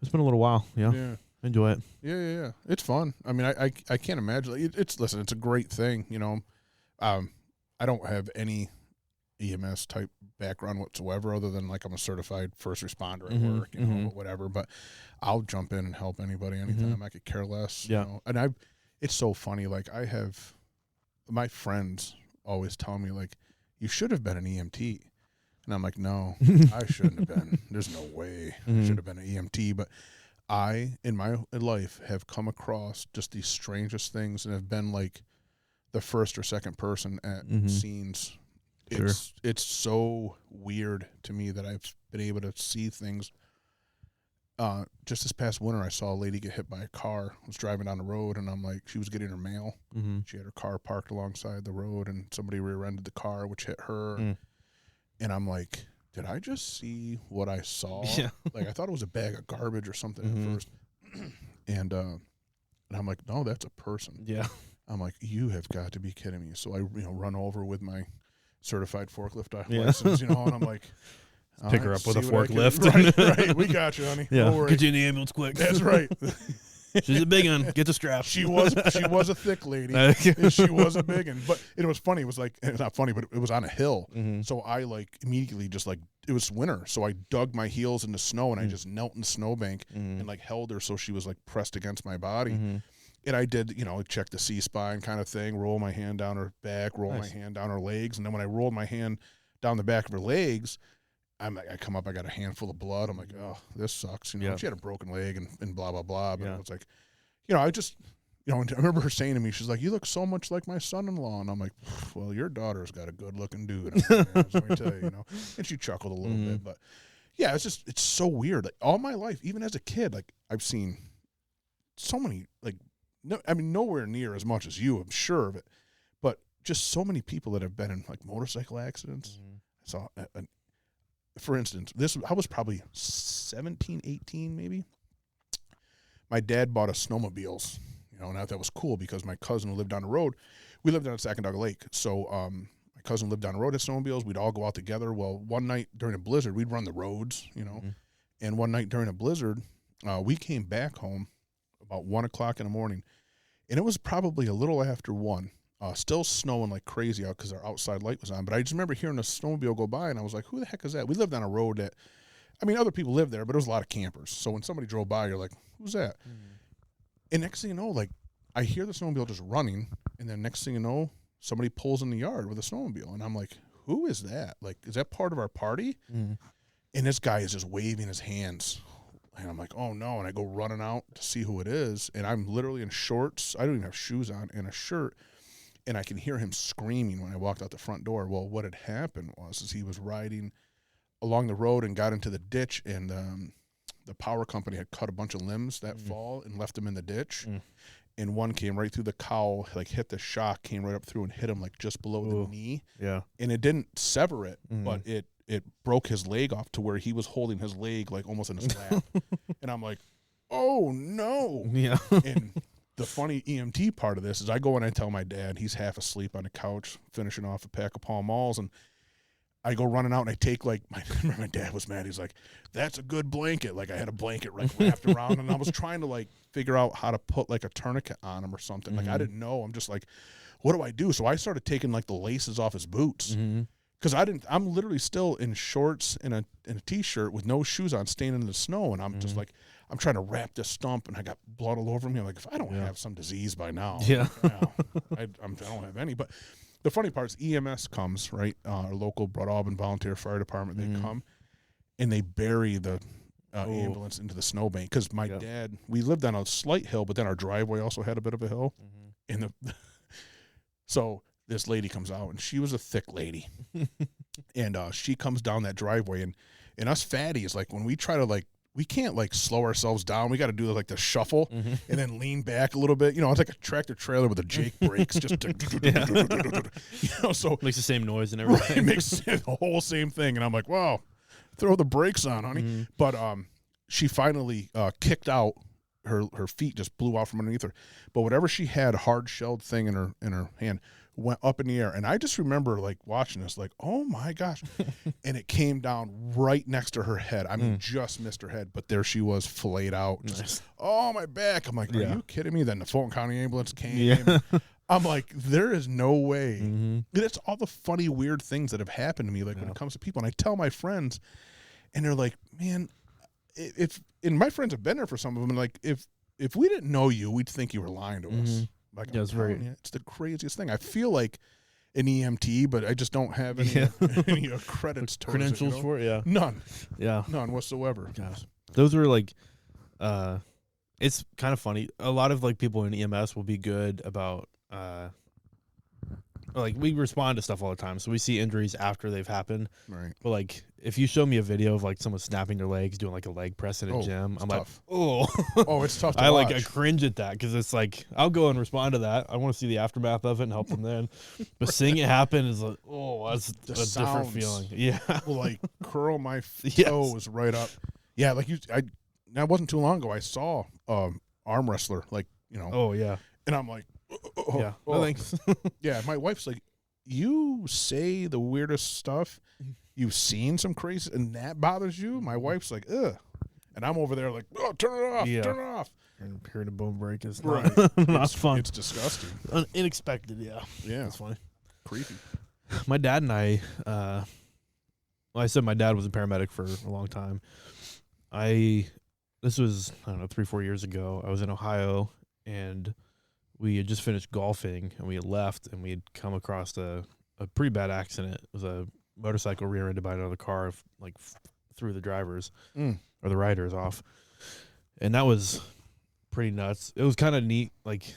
it's been a little while. Yeah. Enjoy it. Yeah. It's fun. I mean, I can't imagine. It's a great thing. You know, I don't have any EMS type background whatsoever, other than like I'm a certified first responder at work, you know, whatever. But I'll jump in and help anybody anytime. I could care less. Yeah. You know? And it's so funny. Like I have my friends always tell me like, you should have been an EMT. And I'm like, no, I shouldn't have been. There's no way I should have been an EMT. But I, in my life, have come across just the strangest things and have been like the first or second person at scenes. Sure. It's so weird to me that I've been able to see things. Just this past winter, I saw a lady get hit by a car. I was driving down the road, and I'm like, she was getting her mail. She had her car parked alongside the road, and somebody rear-ended the car, which hit her. And I'm like, did I just see what I saw? Yeah. Like, I thought it was a bag of garbage or something at first. And I'm like, no, that's a person. Yeah. I'm like, you have got to be kidding me. So I, run over with my certified forklift license, and I'm like, pick her up with a forklift. Right. We got you, honey. Yeah. Don't worry. Get you in the ambulance quick. That's right. She's a big one. Get the strap. She was a thick lady. And she was a big one. But it was funny. It was like, it's not funny, but it was on a hill. So I like immediately just like, it was winter. So I dug my heels in the snow and I just knelt in the snowbank and like held her so she was like pressed against my body. And I did, check the C-spine kind of thing, roll my hand down her back, roll my hand down her legs. And then when I rolled my hand down the back of her legs, I come up, I got a handful of blood. I'm like, oh, this sucks. She had a broken leg and blah, blah, blah. But it was like, I just, I remember her saying to me, she's like, you look so much like my son-in-law. And I'm like, well, your daughter's got a good-looking dude. Let me tell you, And she chuckled a little bit. But, yeah, it's so weird. Like, all my life, even as a kid, like, I've seen so many, like, nowhere near as much as you, I'm sure of it. But just so many people that have been in, like, motorcycle accidents. I saw for instance, I was probably 17, 18 maybe. My dad bought us snowmobiles, and I thought that was cool because my cousin who lived down the road, we lived down at Sacandaga Lake. So my cousin lived down the road at snowmobiles. We'd all go out together. Well, one night during a blizzard, we'd run the roads, and one night during a blizzard, we came back home about 1 o'clock in the morning, and it was probably a little after 1. Still snowing like crazy out because our outside light was on. But I just remember hearing a snowmobile go by, and I was like, who the heck is that? We lived on a road that, other people lived there, but there was a lot of campers. So when somebody drove by, you're like, who's that? And next thing you know, like, I hear the snowmobile just running, And then next thing you know, somebody pulls in the yard with a snowmobile. And I'm like, who is that? Like, is that part of our party? And this guy is just waving his hands. And I'm like, oh, no. And I go running out to see who it is. And I'm literally in shorts. I don't even have shoes on and a shirt. And I can hear him screaming when I walked out the front door. Well, what had happened was he was riding along the road and got into the ditch. And the power company had cut a bunch of limbs that fall and left them in the ditch. And one came right through the cowl, like hit the shock, came right up through and hit him like just below the knee. Yeah. And it didn't sever it, but it broke his leg off to where he was holding his leg like almost in his lap. And I'm like, oh, no. Yeah. And the funny EMT part of this is I go and I tell my dad, he's half asleep on the couch, finishing off a pack of Pall Malls, and I go running out and I take like my dad was mad. He's like, that's a good blanket. Like I had a blanket like wrapped around and I was trying to like figure out how to put like a tourniquet on him or something. Like I didn't know. I'm just like, what do I do? So I started taking like the laces off his boots because I'm literally still in shorts and a t-shirt with no shoes on, staying in the snow. And I'm just like, I'm trying to wrap this stump and I got blood all over me. I'm like, if I don't have some disease by now, I don't have any. But the funny part is EMS comes, right? Our local Broad Albin Volunteer Fire Department, they come and they bury the ambulance into the snowbank. Because my dad, we lived on a slight hill, but then our driveway also had a bit of a hill. And so this lady comes out, and she was a thick lady. And she comes down that driveway, and us fatties, like when we try to like, we can't like slow ourselves down. We got to do like the shuffle and then lean back a little bit. You know, it's like a tractor trailer with a Jake brakes, just so makes the same noise and everything. Right, it makes the whole same thing. And I'm like, wow, throw the brakes on, honey. But she finally kicked out. Her feet just blew out from underneath her. But whatever she had, hard shelled thing in her hand, went up in the air. And I just remember like watching this, like, oh my gosh. And it came down right next to her head. I mean, just missed her head, but there she was, filleted out. Just, oh, my back. I'm like, are you kidding me? Then the Fulton County ambulance came. I'm like, there is no way. And it's all the funny, weird things that have happened to me, like when it comes to people. And I tell my friends, and they're like, man, and my friends have been there for some of them, and like, if we didn't know you, we'd think you were lying to us. Like, it's the craziest thing. I feel like an EMT, but I just don't have any credits towards credentials for it. None. Yeah, none whatsoever. Gosh, those are like, it's kind of funny. A lot of like people in EMS will be good about, like we respond to stuff all the time, so we see injuries after they've happened. Right. But like, if you show me a video of like someone snapping their legs, doing like a leg press in a gym, I'm tough. like, it's tough to I watch. I cringe at that because it's like, I'll go and respond to that. I want to see the aftermath of it and help them then. But seeing it happen is like, that's a different feeling. Yeah. Will like curl my toes right up. Yeah, like that wasn't too long ago. I saw arm wrestler, like, you know. Oh yeah. And I'm like, yeah. Well, thanks. Yeah, my wife's like, you say the weirdest stuff. You've seen some crazy, and that bothers you? My wife's like, ugh. And I'm over there like, oh, turn it off, turn it off. And hearing a bone break is not not fun. It's disgusting. Unexpected, yeah. It's funny. Creepy. My dad and I, well, I said my dad was a paramedic for a long time. This was, I don't know, 3-4 years ago. I was in Ohio, and we had just finished golfing, and we had left, and we had come across a pretty bad accident. It was a motorcycle rear-ended by another car, like threw the drivers or the riders off, and that was pretty nuts. It was kind of neat, like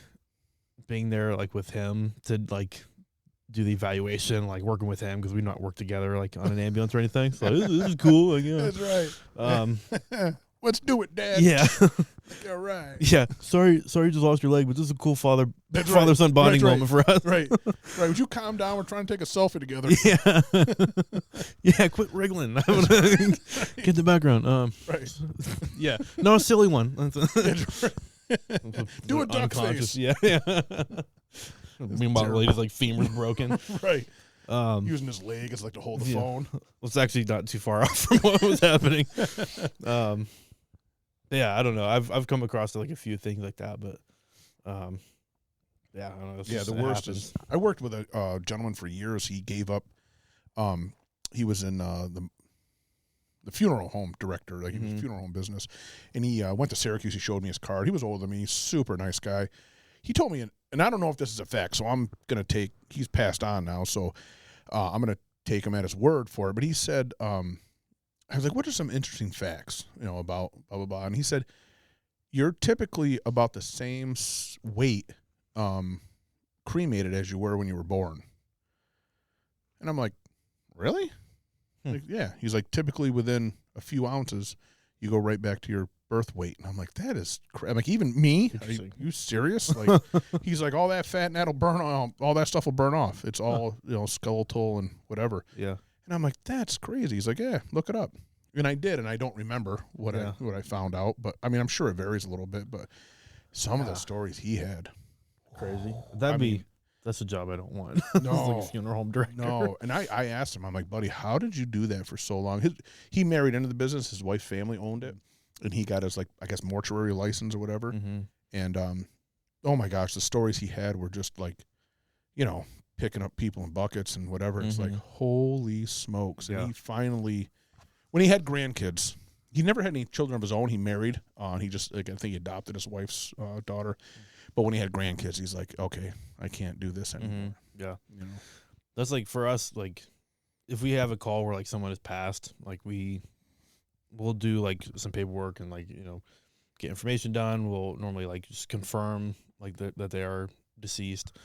being there, like with him to like do the evaluation, like working with him because we not work together like on an ambulance or anything. So this is cool. Like, yeah. That's right. Let's do it, Dad. Yeah. All right. Yeah. Sorry, you just lost your leg, but this is a cool father-son bonding moment for us. Right. Would you calm down? We're trying to take a selfie together. Yeah. Yeah. Quit wriggling. I want to get the background. Right. Yeah. No, a silly one. Do a duck face. Yeah. Meanwhile, the lady's like femur's broken. Right. Using his leg as like to hold the phone. Well, it's actually not too far off from what was happening. Yeah, I don't know. I've come across like a few things like that, but yeah, I don't know. The worst is I worked with a gentleman for years. He gave up. He was in the funeral home director, like he was funeral home business, and he went to Syracuse. He showed me his card. He was older than me, super nice guy. He told me and I don't know if this is a fact, so I'm going to he's passed on now, so I'm going to take him at his word for it. But he said, I was like, what are some interesting facts, about blah, blah, blah. And he said, you're typically about the same weight cremated as you were when you were born. And I'm like, really? Like, yeah. He's like, typically within a few ounces, you go right back to your birth weight. And I'm like, that is I'm like, even me? Are you serious? Like, he's like, all that fat and that'll burn off. All that stuff will burn off. It's all, skeletal and whatever. Yeah. And I'm like, that's crazy. He's like, yeah, look it up. And I did, and I don't remember what I found out. But, I mean, I'm sure it varies a little bit. But some of the stories he had. Crazy. That's a job I don't want. No. Like a funeral home director. No. And I asked him, I'm like, buddy, how did you do that for so long? He married into the business. His wife's family owned it. And he got his, like, I guess, mortuary license or whatever. Mm-hmm. And, oh, my gosh, the stories he had were just like, picking up people in buckets and whatever. It's like, holy smokes. And he finally, when he had grandkids, he never had any children of his own. He married. He just, like, I think he adopted his wife's daughter. But when he had grandkids, he's like, okay, I can't do this anymore. Yeah. That's like, for us, like, if we have a call where, like, someone has passed, like, we'll do, like, some paperwork and, like, get information done. We'll normally, like, just confirm, like, that they are deceased.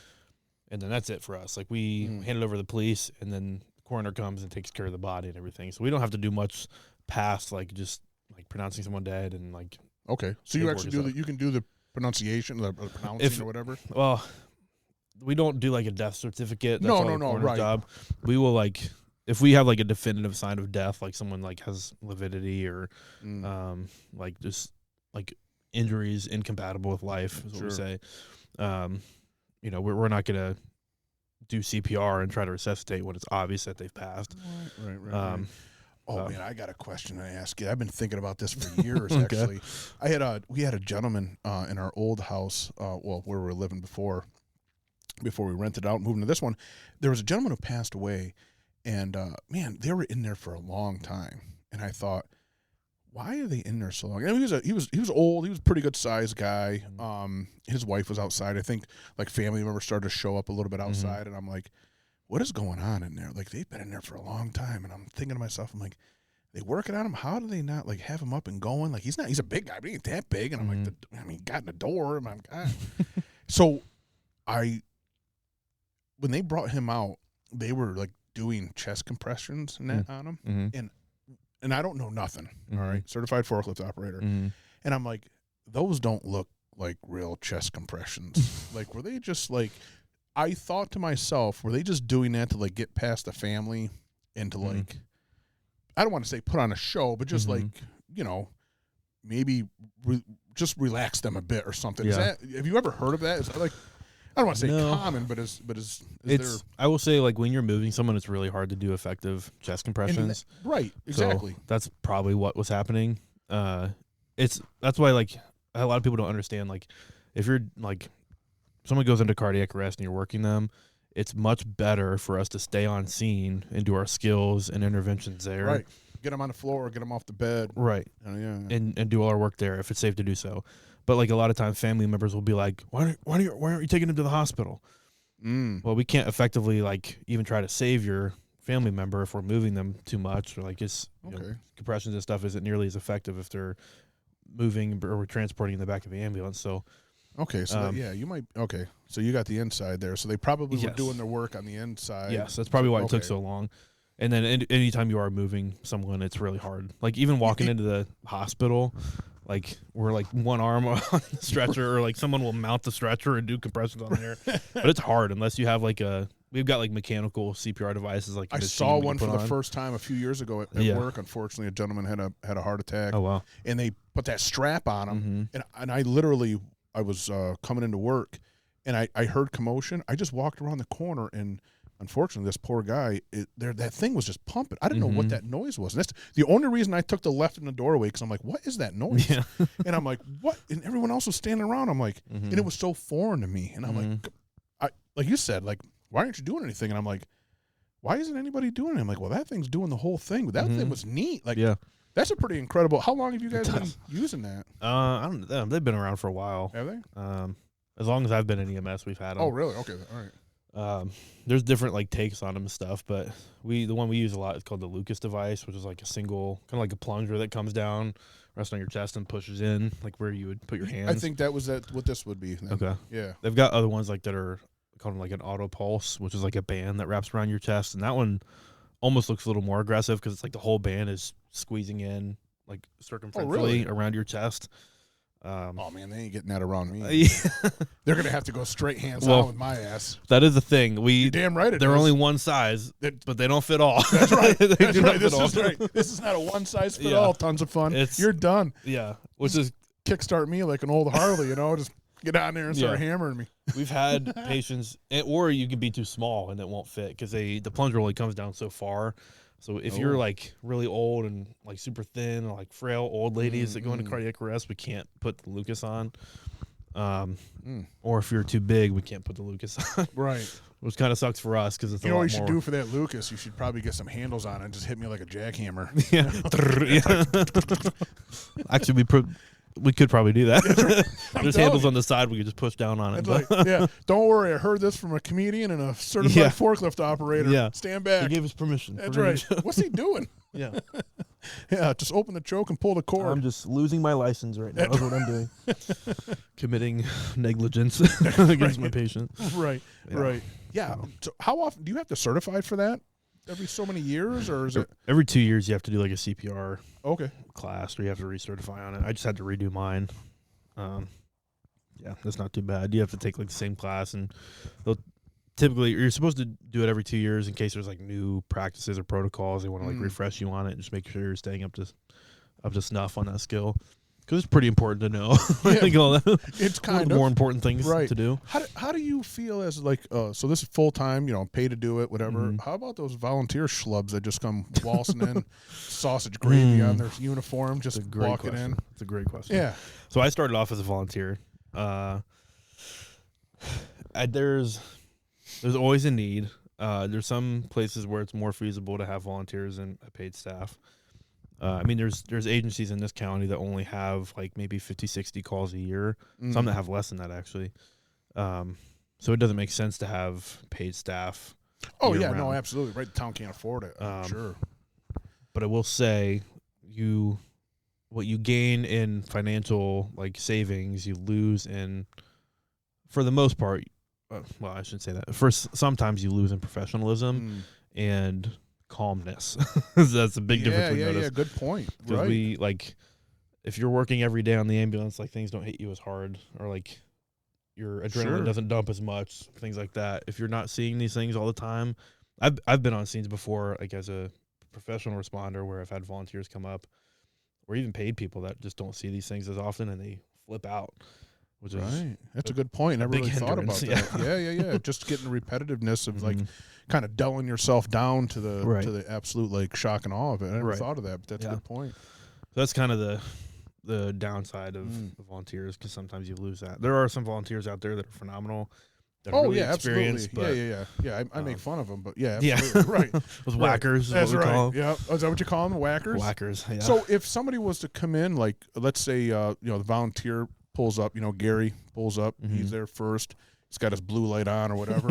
And then that's it for us. Like, we hand it over to the police, and then the coroner comes and takes care of the body and everything. So we don't have to do much past, like, just, like, pronouncing someone dead and, like. Okay. So you actually you can do the pronunciation, or pronouncing or whatever? Well, we don't do, like, a death certificate. That's No, right. Job. We will, like, if we have, like, a definitive sign of death, like someone, like, has lividity or, like, just, like, injuries incompatible with life is what we say. We're not going to do CPR and try to resuscitate when it's obvious that they've passed. Right. Man, I got a question to ask you. I've been thinking about this for years, actually. We had a gentleman in our old house, where we were living before we rented out and moved into this one. There was a gentleman who passed away, and, man, they were in there for a long time. And I thought, why are they in there so long? And he was old. He was a pretty good sized guy. His wife was outside. I think, like, family members started to show up a little bit outside, and I'm like, what is going on in there? Like, they've been in there for a long time, and I'm thinking to myself, I'm like, they working on him? How do they not, like, have him up and going? Like, he's a big guy, but he ain't that big. And I'm like, he got in the door. And I'm like, So when they brought him out, they were, like, doing chest compressions and that on him. And I don't know nothing, all right? Certified forklift operator. And I'm like, those don't look like real chest compressions. Like, were they just, like, I thought to myself, were they just doing that to, like, get past the family and to, like, I don't want to say put on a show, but just, like, maybe just relax them a bit or something. Yeah. Have you ever heard of that? Is that, like, I don't want to say common, but is there? I will say, like, when you're moving someone, it's really hard to do effective chest compressions. Right, exactly. So that's probably what was happening. That's why, like, a lot of people don't understand, like, if you're, like, someone goes into cardiac arrest and you're working them, it's much better for us to stay on scene and do our skills and interventions there. Right. Get them on the floor, get them off the bed. Right. And do all our work there if it's safe to do so. But, like, a lot of times family members will be like, why aren't you taking him to the hospital? Well, we can't effectively, like, even try to save your family member if we're moving them too much. Or, like, compressions and stuff isn't nearly as effective if they're moving or transporting in the back of the ambulance. So, okay, so you might. Okay, so you got the inside there. So they probably were doing their work on the inside. Yes, that's probably why it took so long. And then anytime you are moving someone, it's really hard. Like, even walking into the hospital, like, we're, like, one arm on the stretcher, or, like, someone will mount the stretcher and do compressions on there. But it's hard unless you have, like, we've got, like, mechanical CPR devices. Like, I saw one for the first time a few years ago at work. Unfortunately, a gentleman had a heart attack. Oh, wow. And they put that strap on him. And I literally, I was coming into work, and I heard commotion. I just walked around the corner, and unfortunately, this poor guy, that thing was just pumping. I didn't know what that noise was. And that's the only reason I took the left in the doorway, because I'm like, what is that noise? Yeah. And I'm like, what? And everyone else was standing around. I'm like, and it was so foreign to me. And I'm like you said, like, why aren't you doing anything? And I'm like, why isn't anybody doing it? I'm like, well, that thing's doing the whole thing. But that thing was neat. Like, that's a pretty incredible. How long have you guys been using that? I don't know. They've been around for a while. Have they? As long as I've been in EMS, we've had them. Oh, really? Okay, all right. There's different like takes on them and stuff, but the one we use a lot is called the Lucas device, which is like a single, kind of like a plunger that comes down, rests on your chest, and pushes in, like where you would put your hands. I think that was what this would be. Then. Okay. Yeah. They've got other ones like that are called like an auto pulse, which is like a band that wraps around your chest, and that one almost looks a little more aggressive because it's like the whole band is squeezing in like circumferentially around your chest. Oh man, they ain't getting that around me. Yeah. They're gonna have to go straight hands on with my ass. That is the thing. You're damn right. They're only one size, but they don't fit all. That's right. That's right. This is right. This is not a one size fit all. Tons of fun. You're done. Yeah, which is kickstart me like an old Harley. Just get on there and start hammering me. We've had patients, or you can be too small and it won't fit because the plunger only comes down so far. So if you're like really old and like super thin or like frail old ladies that go into cardiac arrest, we can't put the Lucas on. Or if you're too big, we can't put the Lucas on. Right. Which kind of sucks for us because it's you know what you should do for that Lucas? You should probably get some handles on it and just hit me like a jackhammer. Yeah. Actually, we could probably do that. There's handles on the side. We could just push down on it. Yeah. Don't worry. I heard this from a comedian and a certified forklift operator. Yeah. Stand back. He gave us permission. That's right. What's he doing? Yeah. Yeah. Just open the choke and pull the cord. I'm just losing my license right now. That's what I'm doing. Committing negligence against my patient. Right. Yeah. Right. Yeah. So how often do you have to certify for that? Every so many years, or is it every 2 years? You have to do like a CPR class, or you have to recertify on it. I just had to redo mine. Yeah, that's not too bad. You have to take like the same class, and they'll typically you're supposed to do it every 2 years in case there's like new practices or protocols. They want to like refresh you on it, and just make sure you're staying up to snuff on that skill. Because it's pretty important to know. It's kind of more important things to do. How do you feel as like so this is full time, pay to do it, whatever. How about those volunteer schlubs that just come waltzing in, sausage gravy on their uniform, just walking in? It's a great question. Yeah. So I started off as a volunteer. There's always a need. There's some places where it's more feasible to have volunteers and a paid staff. I mean, there's agencies in this county that only have like maybe 50, 60 calls a year. Some that have less than that, actually. So it doesn't make sense to have paid staff. Oh, yeah, no, absolutely. Right, the town can't afford it. Sure. But I will say, what you gain in financial like savings, you lose in, for the most part. Well, I shouldn't say that. First, sometimes you lose in professionalism and calmness. That's a big difference. Yeah, good point. Because we like, if you're working every day on the ambulance, like things don't hit you as hard, or like your adrenaline doesn't dump as much, things like that. If you're not seeing these things all the time, I've been on scenes before, like as a professional responder, where I've had volunteers come up, or even paid people that just don't see these things as often, and they flip out. Which is that's a good point. I never really thought about that. Yeah. Just getting the repetitiveness of like kind of dulling yourself down to the absolute like shock and awe of it. I never thought of that, but that's a good point. So that's kind of the downside of volunteers, because sometimes you lose that. There are some volunteers out there that are phenomenal. That are really experienced, absolutely. Yeah. I make fun of them, but absolutely. Right. Those whackers. That's what we call them. Yeah. Oh, is that what you call them? Whackers. Whackers. Yeah. So if somebody was to come in, like let's say the volunteer pulls up, Gary pulls up, he's there first. He's got his blue light on or whatever,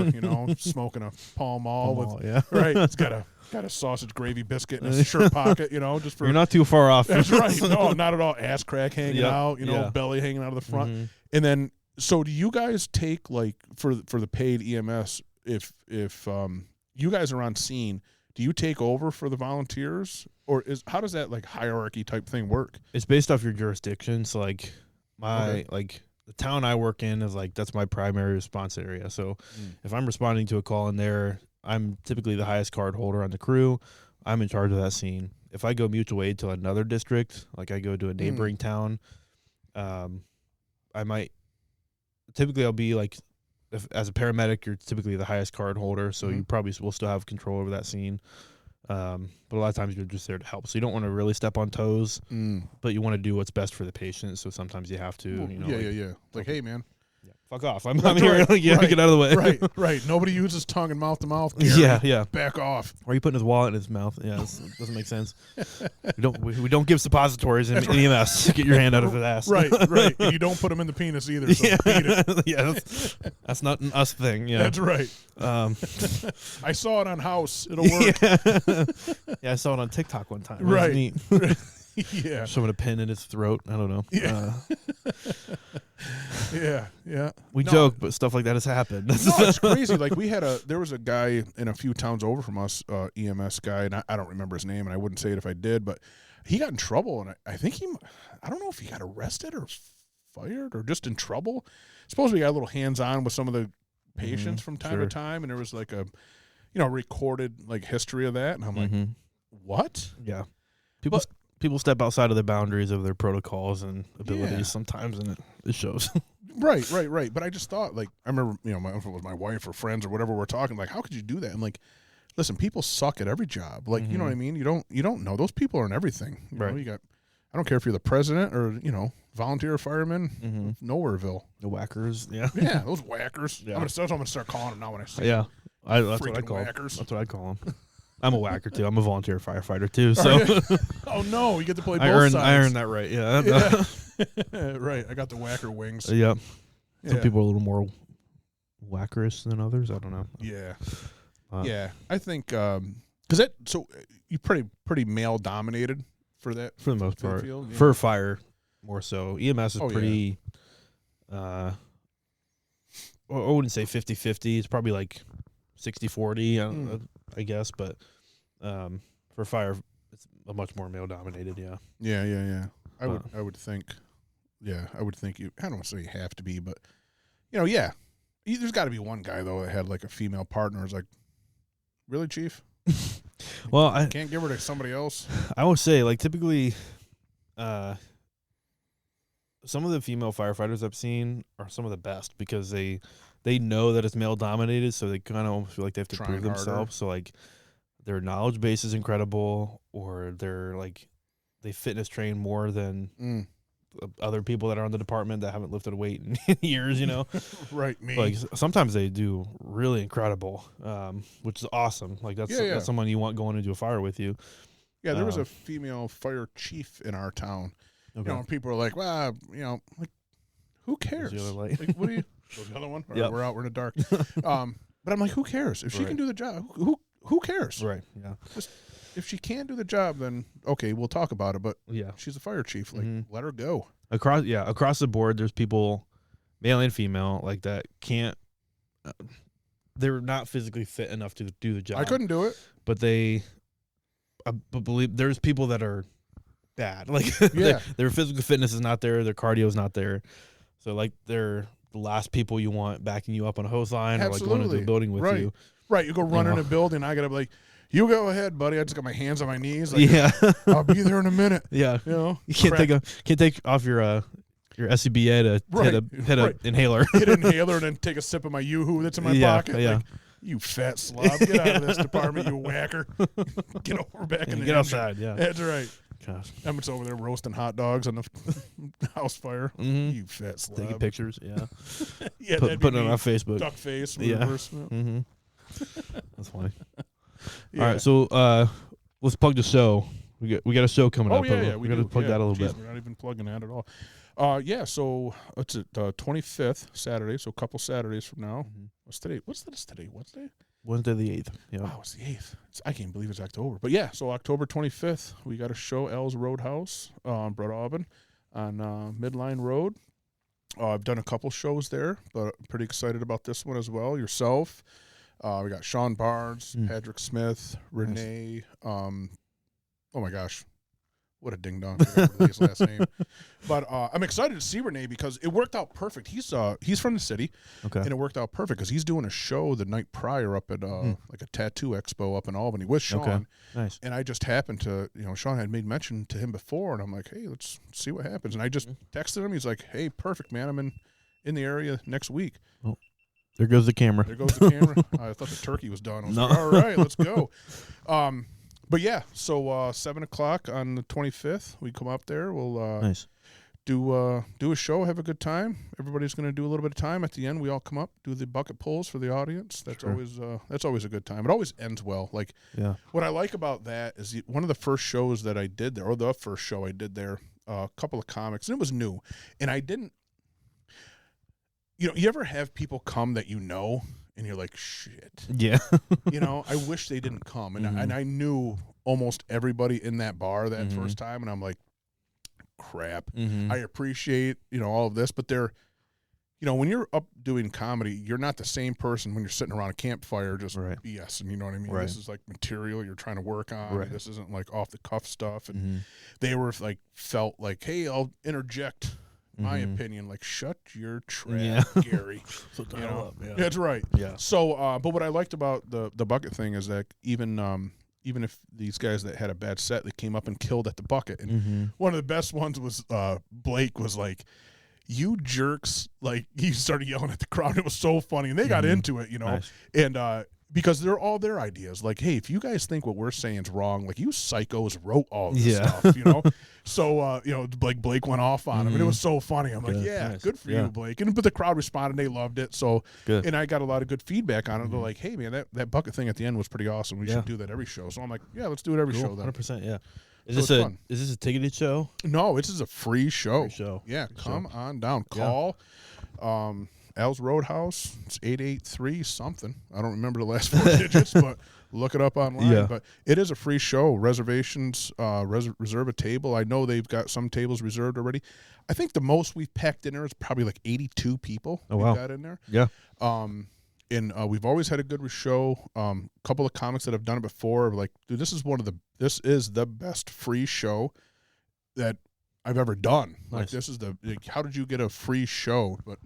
smoking a Pall Mall right. He's got a sausage gravy biscuit in his shirt pocket, just for. You're not too far off. That's right. No, not at all. Ass crack hanging out, belly hanging out of the front. And then, so do you guys take like for the paid EMS? If you guys are on scene, do you take over for the volunteers, or how does that like hierarchy type thing work? It's based off your jurisdiction. So like like the town I work in is like, that's my primary response area. So if I'm responding to a call in there, I'm typically the highest card holder on the crew. I'm in charge of that scene. If I go mutual aid to another district, like I go to a neighboring town, typically I'll be like, as a paramedic, you're typically the highest card holder. So you probably will still have control over that scene. But a lot of times you're just there to help. So you don't want to really step on toes, but you want to do what's best for the patient. So sometimes you have to, Like, hey, man, Fuck off. I'm here. Right, get out of the way. Right. Nobody uses tongue and mouth to mouth. Yeah. Back off. Or are you putting his wallet in his mouth? Yeah, this doesn't make sense. We don't give suppositories in EMS. Get your hand out of his ass. Right. And you don't put them in the penis either. So beat it. Yeah, that's not an us thing. Yeah, that's right. I saw it on House. It'll work. Yeah, I saw it on TikTok one time. Right. Neat. Yeah. Showing a pin in his throat. I don't know. Yeah. Yeah. We joke, but stuff like that has happened. No, it's crazy. Like there was a guy in a few towns over from us, EMS guy, and I don't remember his name, and I wouldn't say it if I did, but he got in trouble, and I think I don't know if he got arrested or fired or just in trouble. Supposedly he got a little hands-on with some of the patients from time to time, and there was like a, recorded like history of that, and I'm like, what? Yeah. People step outside of the boundaries of their protocols and abilities sometimes, and it shows. Right. But I just thought, like, I remember, with my wife or friends or whatever, we're talking, like, how could you do that? I'm like, listen, people suck at every job. Like, you know what I mean? You don't know. Those people are in everything. You know, I don't care if you're the president or, volunteer fireman, Nowhereville. The whackers, yeah. Yeah, those whackers. Yeah. I'm going to start calling them now when I see them. Yeah, that's what I call whackers. That's what I call them. I'm a whacker too. I'm a volunteer firefighter too. So, oh no, you get to play both sides. I earned that right. Yeah. Right. I got the whacker wings. Yeah. Some people are a little more whackerish than others. I don't know. Yeah. Yeah. I think because you pretty male dominated for that for the most part. Field, for fire more so. EMS is pretty. I wouldn't say 50-50. It's probably like 60-40. I guess, but for fire, it's a much more male dominated. Yeah. Yeah. I would think. Yeah, I would think you. I don't want to say you have to be, but yeah. There's got to be one guy though that had like a female partner. Is like, really, Chief? Well, I can't give her to somebody else. I would say like typically, some of the female firefighters I've seen are some of the best because they know that it's male dominated, so they kind of almost feel like they have to prove themselves. So like their knowledge base is incredible, or they're like they fitness train more than other people that are on the department that haven't lifted a weight in years. Right? Me. Like sometimes they do really incredible, which is awesome. Like that's someone you want going into a fire with you. Yeah, there was a female fire chief in our town. Okay. And people are like, well, like who cares? Like, what do you? Goes the other one. Yep. We're in the dark. But I'm like, who cares? If she can do the job, who cares? Right. Yeah. Just, if she can't do the job, then okay, we'll talk about it. But she's a fire chief. Like, let her go. Across the board, there's people, male and female, like that can't. They're not physically fit enough to do the job. I couldn't do it. But believe there's people that are bad. Like their physical fitness is not there. Their cardio is not there. So like they're the last people you want backing you up on a hose line or like going into the building with you. Right. You go run in a building. I got to be like, you go ahead, buddy. I just got my hands on my knees. Like, I'll be there in a minute. Yeah. You can't take off your SCBA to hit a inhaler. Hit an inhaler and then take a sip of my Yoo-hoo that's in my pocket. Yeah. Like, you fat slob. Get out of this department, you whacker. Get over back in the Get outside. Yeah. That's right. Gosh. Emmett's over there roasting hot dogs on the house fire. You fat slob. Taking pictures, yeah. Putting it on our Facebook. Duck face. Reverse. That's funny. All right, so let's plug the show. We got a show coming up. We got to plug that a little bit. We're not even plugging that at all. So it's at 25th Saturday, so a couple Saturdays from now. What's today? What's this today? Wednesday? Wednesday the 8th. Yeah. Wow, it's the 8th. I can't believe it's October. But yeah, so October 25th, we got a show, Al's Roadhouse, Broad Auburn, on Midline Road. I've done a couple shows there, but I'm pretty excited about this one as well. Yourself. We got Sean Barnes, Patrick Smith, Renee. Oh my gosh. What a ding dong. I forgot his last name. But I'm excited to see Renee because it worked out perfect. He's from the city. Okay. And it worked out perfect because he's doing a show the night prior up at like a tattoo expo up in Albany with Sean. Okay. Nice. And I just happened to, Sean had made mention to him before, and I'm like, hey, let's see what happens. And I just texted him. He's like, hey, perfect, man. I'm in the area next week. Oh, there goes the camera. I thought the turkey was done. I was like, all right, let's go. But yeah, so 7 o'clock on the 25th, we come up there. We'll nice. do a show, have a good time. Everybody's going to do a little bit of time. At the end, we all come up, do the bucket pulls for the audience. That's always a good time. It always ends well. Like, what I like about that is one of the first shows that I did there, or the first show I did there, a couple of comics, and it was new. And I didn't, you ever have people come that and you're like, shit. Yeah. I wish they didn't come. And I knew almost everybody in that bar that first time, and I'm like, crap. I appreciate, all of this, but they're, when you're up doing comedy, you're not the same person when you're sitting around a campfire just BSing, you know what I mean? Right. This is like material you're trying to work on. Right. This isn't like off the cuff stuff. And they were like, felt like, hey, I'll interject my opinion. Like, shut your trap, Gary. That's right. Yeah. So, but what I liked about the bucket thing is that even if these guys that had a bad set, they came up and killed at the bucket. And one of the best ones was Blake was like, you jerks, like, he started yelling at the crowd. It was so funny. And they got into it, Nice. And because they're all their ideas. Like, hey, if you guys think what we're saying is wrong, like, you psychos wrote all this stuff, So, like, Blake went off on him, and it was so funny. I'm like, nice. Good for you, Blake. But the crowd responded. They loved it. So, good. And I got a lot of good feedback on it. They're like, hey, man, that bucket thing at the end was pretty awesome. We should do that every show. So I'm like, yeah, let's do it every show then. 100%, yeah. Is this a ticketed show? No, this is a free show. Free show. Yeah, come on down. Call Al's Roadhouse. It's 883 something. I don't remember the last 4 digits, but look it up online. Yeah. But it is a free show. Reservations, reserve a table. I know they've got some tables reserved already. I think the most we've packed in there is probably like 82 people. Oh, wow. We've got in there. Yeah. And we've always had a good show. A couple of comics that have done it before are like, dude, this is the best free show that I've ever done. Nice. Like, this is how did you get a free show? But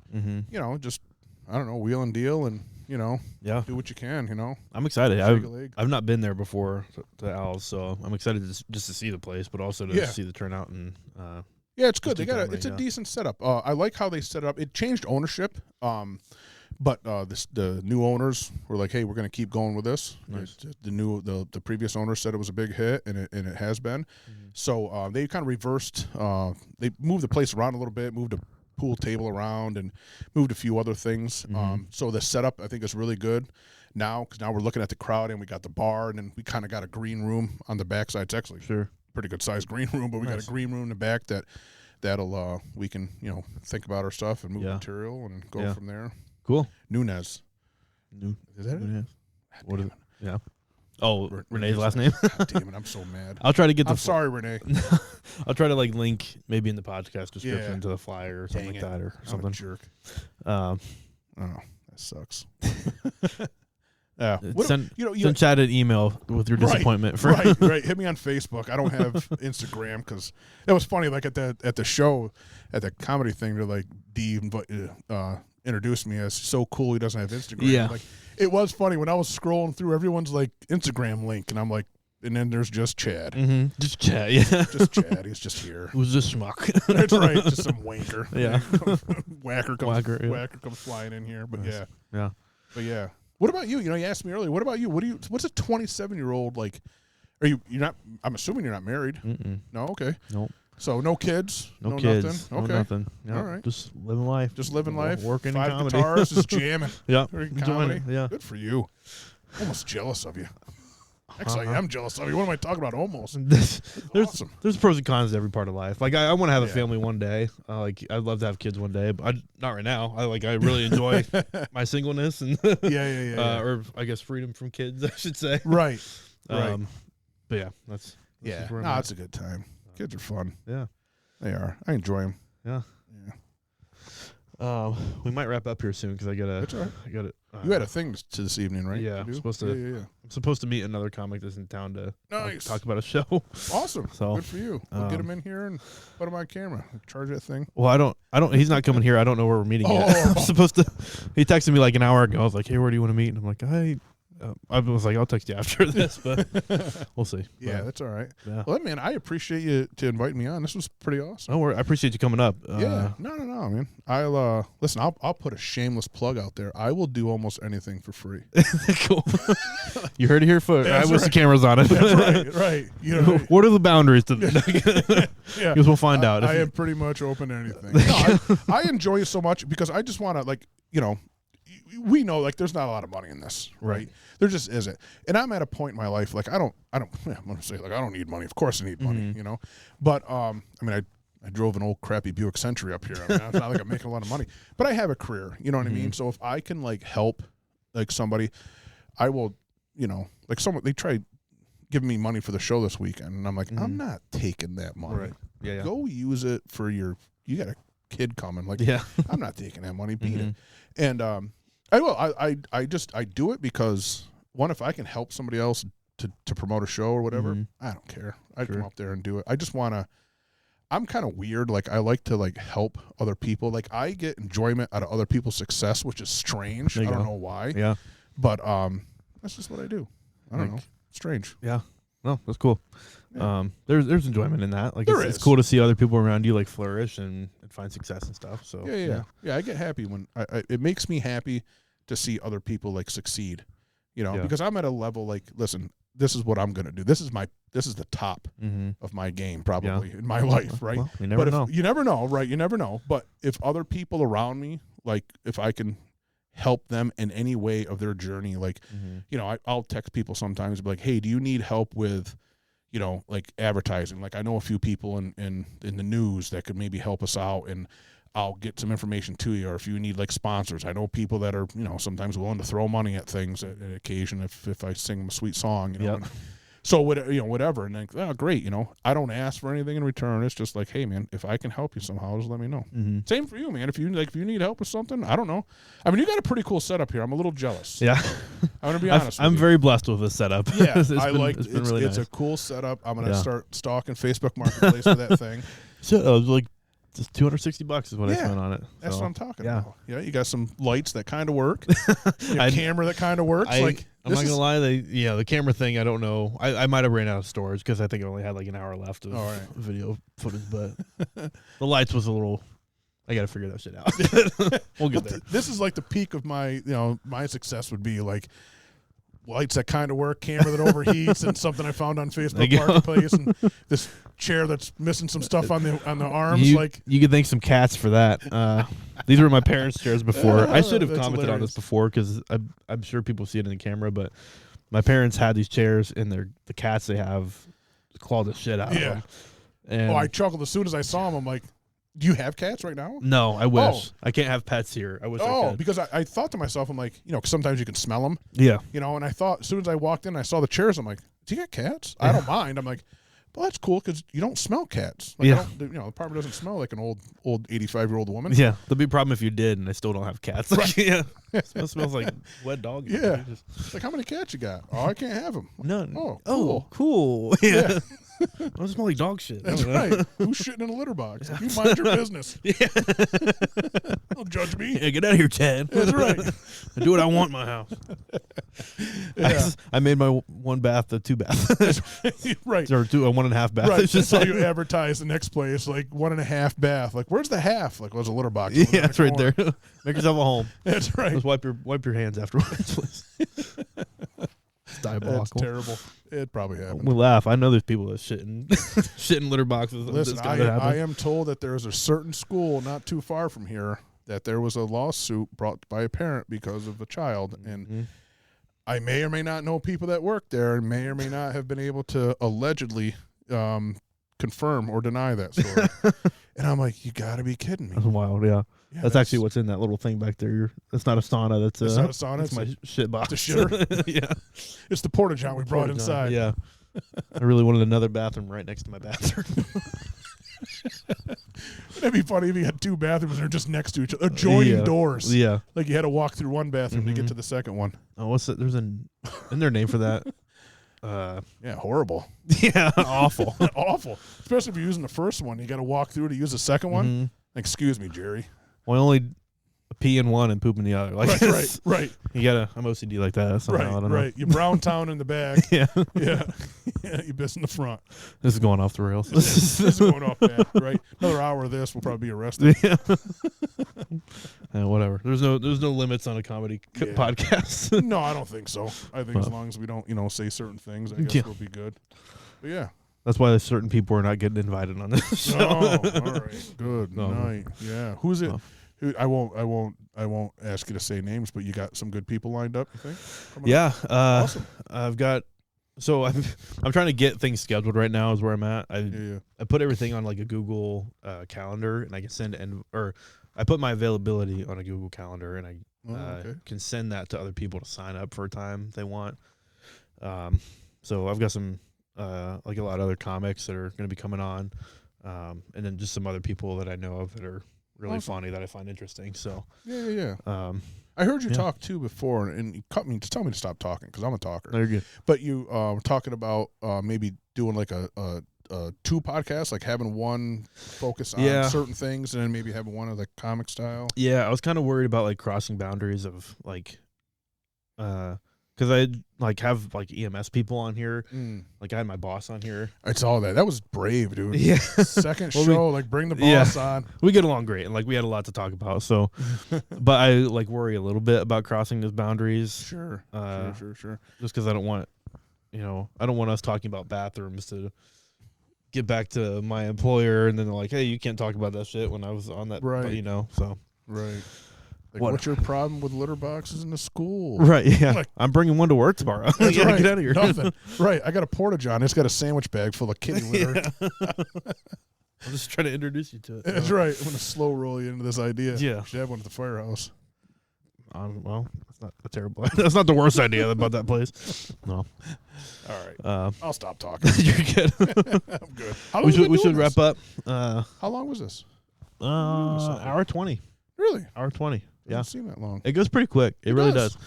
just, I don't know, wheel and deal, and do what you can. I'm excited. Shake a leg. I've not been there before to Al's, so I'm excited just to see the place, but also to see the turnout and. Yeah, it's good. It's a yeah. decent setup. I like how they set it up. It changed ownership. But the new owners were like, "Hey, we're going to keep going with this." Nice. The previous owner said it was a big hit, and it has been. So they kind of reversed. They moved the place around a little bit, moved a pool table around, and moved a few other things. So the setup, I think, is really good now, because now we're looking at the crowd, and we got the bar, and then we kind of got a green room on the backside. It's actually pretty good sized green room, but we got a green room in the back that'll we can think about our stuff and move material and go from there. Cool. Nunez. Is that Nunez. it? What is it? Yeah. Oh, Renee's last name? name? God damn it, I'm so mad. I'll try to get I'm sorry, Renee. I'll try to link maybe in the podcast description to the flyer or something like that or something. I'm a jerk. Oh, that sucks. Send Chad an email with your disappointment. Right. Hit me on Facebook. I don't have Instagram, because it was funny. Like at the show, at the comedy thing, they're like, D introduced me as so cool he doesn't have Instagram. Yeah. Like, it was funny when I was scrolling through everyone's like Instagram link, and I'm like, and then there's just Chad. Just Chad, yeah. Just Chad. He's just here. Who's this schmuck? That's right. Just some wanker. Yeah. Whacker comes flying in here. But nice. But yeah. What about you? You asked me earlier. What about you? What's a 27-year-old like? You're not? I'm assuming you're not married. No. Okay. Nope. So no kids. No kids. Nothing. Okay. No nothing. Yep. All right. Just living life. Working 5 in comedy. guitars, just jamming. Yeah. Enjoying it. Yeah. Good for you. Almost jealous of you. Actually, I am jealous of you. What am I talking about? Almost. Awesome. There's pros and cons to every part of life. Like, I want to have a family one day. I'd love to have kids one day, but not right now. I really enjoy my singleness and or I guess freedom from kids, I should say. Right. But yeah, that's it's a good time. Kids are fun. Yeah, they are. I enjoy them. Yeah. We might wrap up here soon because I got it. You had a thing to this evening, right? Yeah, I'm supposed to meet another comic that's in town to talk about a show. Awesome. So good for you. We'll get him in here and put him on camera. Charge that thing. Well, I don't. He's not coming here. I don't know where we're meeting yet. I'm supposed to. He texted me like an hour ago. I was like, "Hey, where do you want to meet?" And I'm like, I was like, I'll text you after this, but we'll see. Yeah, but, that's all right. Yeah. Well, man, I appreciate you to invite me on. This was pretty awesome. I appreciate you coming up. Yeah, no, man. I'll listen. I'll put a shameless plug out there. I will do almost anything for free. Cool. You heard it here first. I wish the camera's on it. That's right. You know, what are the boundaries to this? Yeah, because we'll find out. I am pretty much open to anything. No, I enjoy it so much because I just want to, like, you know, we know, like, there's not a lot of money in this, right? There just isn't. And I'm at a point in my life, like, I'm going to say, like, I don't need money. Of course I need money, you know? But, I mean, I drove an old crappy Buick Century up here. I mean, it's not like I'm making a lot of money. But I have a career, you know what I mean? So if I can, like, help, like, somebody, I will, you know, like, they tried giving me money for the show this weekend. And I'm like, I'm not taking that money. Right. Yeah. Go use it for you got a kid coming. Like, I'm not taking that money. Beat it. And I will. I do it because, one, if I can help somebody else to promote a show or whatever, I don't care. I'd come up there and do it. I just want to. I'm kind of weird. Like, I like to, like, help other people. Like, I get enjoyment out of other people's success, which is strange. I don't know why. Yeah. But that's just what I do. I don't know. Strange. Yeah. No, that's cool. Yeah. There's enjoyment in that. Like, it's is. cool to see other people around you, like, flourish and find success and stuff. So yeah. I get happy when it makes me happy to see other people, like, succeed. You know, because I'm at a level, like, listen, this is what I'm gonna do. This is the top of my game probably in my life, right? Well, you never know. You never know, right? You never know. But if other people around me, like, if I can help them in any way of their journey, like, you know, I'll text people sometimes and be like, hey, do you need help with, you know, like, advertising? Like, I know a few people in the news that could maybe help us out, and I'll get some information to you. Or if you need, like, sponsors, I know people that are, you know, sometimes willing to throw money at things at occasion if I sing them a sweet song, you know. So whatever, and then, oh, great, you know, I don't ask for anything in return. It's just like, hey, man, if I can help you somehow, just let me know. Same for you, man. If you need help with something, I don't know. I mean, you got a pretty cool setup here. I'm a little jealous. Yeah, I'm gonna be honest. I'm very blessed with this setup. Yeah, it's really nice. It's a cool setup. I'm gonna start stalking Facebook Marketplace for that thing. So it was like just $260 is what I spent on it. That's what I'm talking about. Yeah, you got some lights that kind of work. Camera that kind of works. I'm not gonna lie, the camera thing, I don't know. I might have ran out of storage because I think I only had like an hour left of video footage, but the lights was a little. I got to figure that shit out. We'll get there. This is like the peak of my success would be like lights that kind of work, camera that overheats, and something I found on Facebook Marketplace, and this chair that's missing some stuff on the arms. You could thank some cats for that. These were my parents' chairs before. I should have commented on this before because I'm sure people see it in the camera, but my parents had these chairs, and the cats they have clawed the shit out of them. And I chuckled as soon as I saw them. I'm like, do you have cats right now? No, I wish. I can't have pets here. I wish I could. Because I thought to myself, I'm like, you know, 'cause sometimes you can smell them. Yeah. You know, and I thought as soon as I walked in, I saw the chairs. I'm like, do you got cats? I don't mind. I'm like, well, that's cool because you don't smell cats. Like, the apartment doesn't smell like an old 85-year-old woman. Yeah. There'd be a problem if you did, and I still don't have cats. Right. Yeah. It smells like wet dog. Yeah. It's like, how many cats you got? Oh, I can't have them. None. Oh, cool. Oh, cool. Yeah. It doesn't smell like dog shit. That's right. Who's shitting in a litter box? Like, you mind your business. Yeah. Don't judge me. Yeah, get out of here, Chad. That's right. I do what I want in my house. Yeah. I made my one bath a two bath. Right. Or one and a half bath. Right. That's how you advertise the next place, like 1.5 bath. Like, where's the half? Like, there's a litter box. Yeah, it's right there. Make yourself a home. That's right. Just wipe your hands afterwards, please. It's diabolical. That's terrible. It probably happened. We laugh. I know there's people that shit in litter boxes. Listen, I am told that there's a certain school not too far from here that there was a lawsuit brought by a parent because of a child, and I may or may not know people that work there, and may or may not have been able to allegedly confirm or deny that story. And I'm like, you got to be kidding me. That's wild. Yeah. That's actually what's in that little thing back there. That's not a sauna. That's not a sauna. That's my shit box. It's a shitter. Yeah. It's the porta-john we brought inside. Yeah. I really wanted another bathroom right next to my bathroom. That'd be funny if you had two bathrooms that are just next to each other, adjoining doors. Yeah. Like you had to walk through one bathroom to get to the second one. Oh, what's that? Isn't there a name for that? Yeah, horrible. Yeah, awful. Awful. Especially if you're using the first one. You got to walk through to use the second one. Excuse me, Jerry. Well, pee in one and poop in the other. Like right. You gotta. I'm OCD like that. Somehow, I don't know. You brown town in the back. Yeah. You piss in the front. This is going off the rails. This is going off bad, right? Another hour of this, we'll probably be arrested. Yeah. Whatever. There's no limits on a comedy podcast. No, I don't think so. I think as long as we don't, say certain things, I guess we'll be good. But yeah. That's why certain people are not getting invited on this show. Oh, all right. Good night. Yeah. Who's it? I won't ask you to say names, but you got some good people lined up, you think? Yeah. Awesome. I'm trying to get things scheduled right now is where I'm at. I put everything on like a Google calendar, and I can I put my availability on a Google calendar, and I can send that to other people to sign up for a time if they want. So I've got some like a lot of other comics that are going to be coming on, and then just some other people that I know of that are really funny that I find interesting. So yeah. I heard you talk too before, and you cut me to tell me to stop talking because I'm a talker. Very good. But you were talking about maybe doing like a 2 podcasts, like having one focus on certain things, and then maybe having one of the comic style. Yeah, I was kind of worried about like crossing boundaries of like, because I like have like EMS people on here. Like I had my boss on here. I saw that. That was brave, dude. Yeah. Second show, like bring the boss on. We get along great, and like we had a lot to talk about. So, but I like worry a little bit about crossing those boundaries. Sure. Just because I don't want, I don't want us talking about bathrooms to get back to my employer, and then they're like, hey, you can't talk about that shit when I was on that. Right. So. Right. Like, what's your problem with litter boxes in the school? Right, yeah. Like, I'm bringing one to work tomorrow. That's right. Get out of here. Nothing. Right. I got a porta-john. It's got a sandwich bag full of kitty litter. I'm just trying to introduce you to it. That's right. I'm going to slow roll you into this idea. Yeah. Should have one at the firehouse. Well, that's not a terrible. That's not the worst idea about that place. No. All right. I'll stop talking. You're good. I'm good. We should wrap up. How long was this? Hour 20. Really? Hour 20. Yeah. Doesn't seem that long. It goes pretty quick. It really does.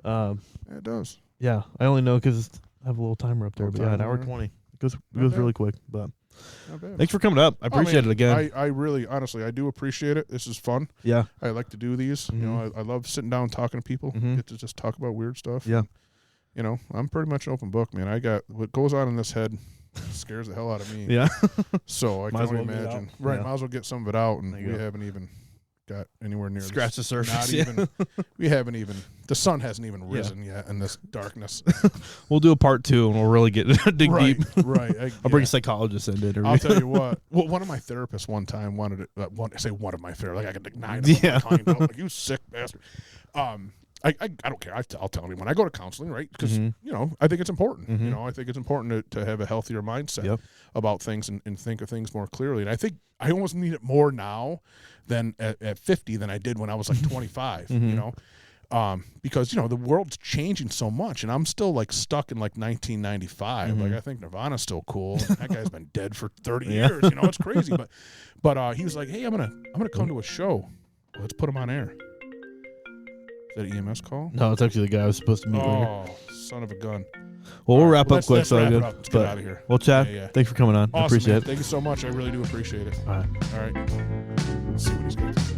It does. Yeah. I only know because I have a little timer up there. But yeah, an hour 20. It goes really quick. But thanks for coming up. I appreciate it again. I really, honestly, I do appreciate it. This is fun. Yeah. I like to do these. Mm-hmm. I love sitting down and talking to people. Get to just talk about weird stuff. Yeah. And, I'm pretty much an open book, man. I got what goes on in this head scares the hell out of me. Yeah. So I can only imagine. Right. Yeah. Might as well get some of it out, and we haven't even got anywhere near scratch the surface. Not even. We haven't even. The sun hasn't even risen yet in this darkness. We'll do a part 2, and we'll really dig deep. Right. I'll bring a psychologist in to interview. I'll tell you what. Well, one of my therapists one time wanted it. I say one of my therapists. Like I could ignite them. Yeah. Like, you sick bastard. I don't care. I'll tell anyone. I go to counseling, right? Because I think it's important. I think it's important to have a healthier mindset about things and think of things more clearly. And I think I almost need it more now than at 50 than I did when I was like 25. Because the world's changing so much, and I'm still like stuck in like 1995. Like I think Nirvana's still cool. That guy's been dead for 30 years. It's crazy. But he was like, hey, I'm gonna come to a show. Let's put him on air. Is that an EMS call? No, it's actually the guy I was supposed to meet later. Oh, son of a gun. Well, we'll wrap up quick. Let's wrap it up. Let's get out of here. Well, Chad, thanks for coming on. Awesome, I appreciate it. Thank you so much. I really do appreciate it. All right. Let's see what he's got to say.